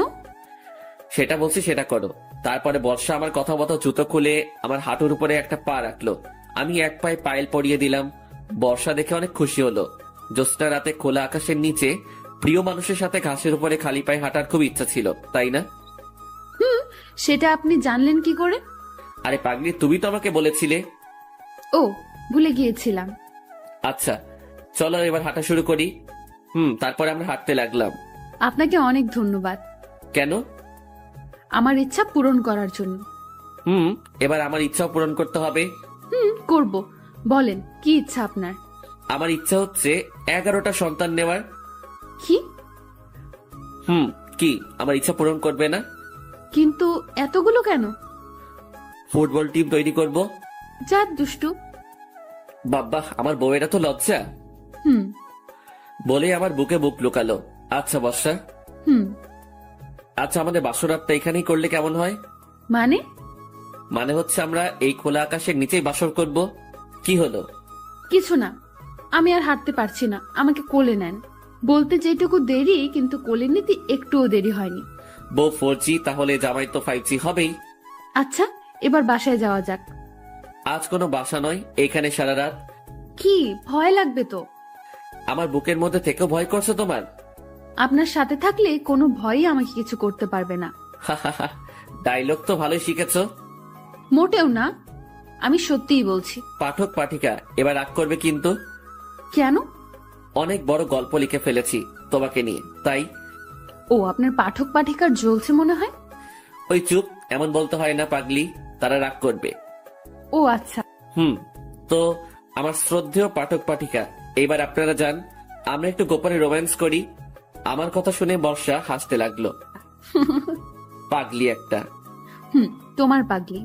সেটা বলছি, সেটা করো। তারপরে বর্ষা আমার কথা মতো জুতো খুলে আমার হাঁটুর উপরে একটা পা রাখলো। আমি এক পায়ে পায়েল পরিয়ে দিলাম। বর্ষা দেখে অনেক খুশি হলো। জ্যোৎস্না রাতে খোলা আকাশের নিচে প্রিয় মানুষের সাথে ঘাসের উপরে খালি পায়ে হাঁটার খুব ইচ্ছা ছিল, তাই না? সেটা আপনি জানলেন কি করে? আরে পাগলি, তুমি তো আমাকে বলেছিলে। ও, ভুলে গিয়েছিলাম। আচ্ছা চলো এবার হাঁটা শুরু করি। তারপরে আমরা হাঁটতে লাগলাম। আপনাকে অনেক ধন্যবাদ। কেন? আমার ইচ্ছা পূরণ করার জন্য। এবার আমার ইচ্ছাও পূরণ করতে হবে। করব। বলেন কি ইচ্ছা আপনার? আমার ইচ্ছা হচ্ছে 11টা সন্তান নেওয়ার। কি? কি আমার ইচ্ছা পূরণ করবে না? কিন্তু এতগুলো কেন? ফুটবল টিম তৈরি করব। যা দুষ্টু। বাবা, আমার বউয়েরা তো লজ্জা। হুম বলে আমার বুকে বুক লুকালো। আচ্ছা বর্ষা, হুম আচ্ছা আমাদের বাসরাতটা এখানেই করলে কেমন হয়? মানে? মানে হচ্ছে আমরা এই খোলা আকাশের নিচেই বাসর করব। কি হলো? কিছু না, আমি আর হাঁটতে পারছি না, আমাকে কোলে নেন। বলতে যেটুকু দেরি, কিন্তু কোলে নিতে একটুও দেরি হয়নি। বউ 4G, তাহলে জামাই তো 5G হবেই। আচ্ছা, এবার বাসায় যাওয়া যাক। আজ কোনো বাসা নয়, এখানে সারা রাত। কি ভয় লাগবে তো? আমার বুকের মধ্যে থেকেও ভয় করছে তোমার? আপনার সাথে থাকলে কোনো ভয়ই আমাকে কিছু করতে পারবে না। ডায়লগ তো ভালোই শিখেছো। মোটেও না, আমি সত্যিই বলছি। পাঠক পাঠিকা এবার রাগ করবে কিন্তু। কেন? অনেক বড় গল্প লিখে ফেলেছি তোমাকে নিয়ে, তাই। ও, আপনার পাঠক পাঠিকার জ্বলছে মনে হয়। ওই চুপ, এমন বলতে হয় না পাগলি, তারা রাগ করবে। ও আচ্ছা। তো আমার শ্রদ্ধেয় পাঠক পাঠিকা, এবার আপনারা যান, আমরা একটু গোপনে রোম্যান্স করি। আমার কথা শুনে বর্ষা হাসতে লাগলো। পাগলি একটা। তোমার পাগলি।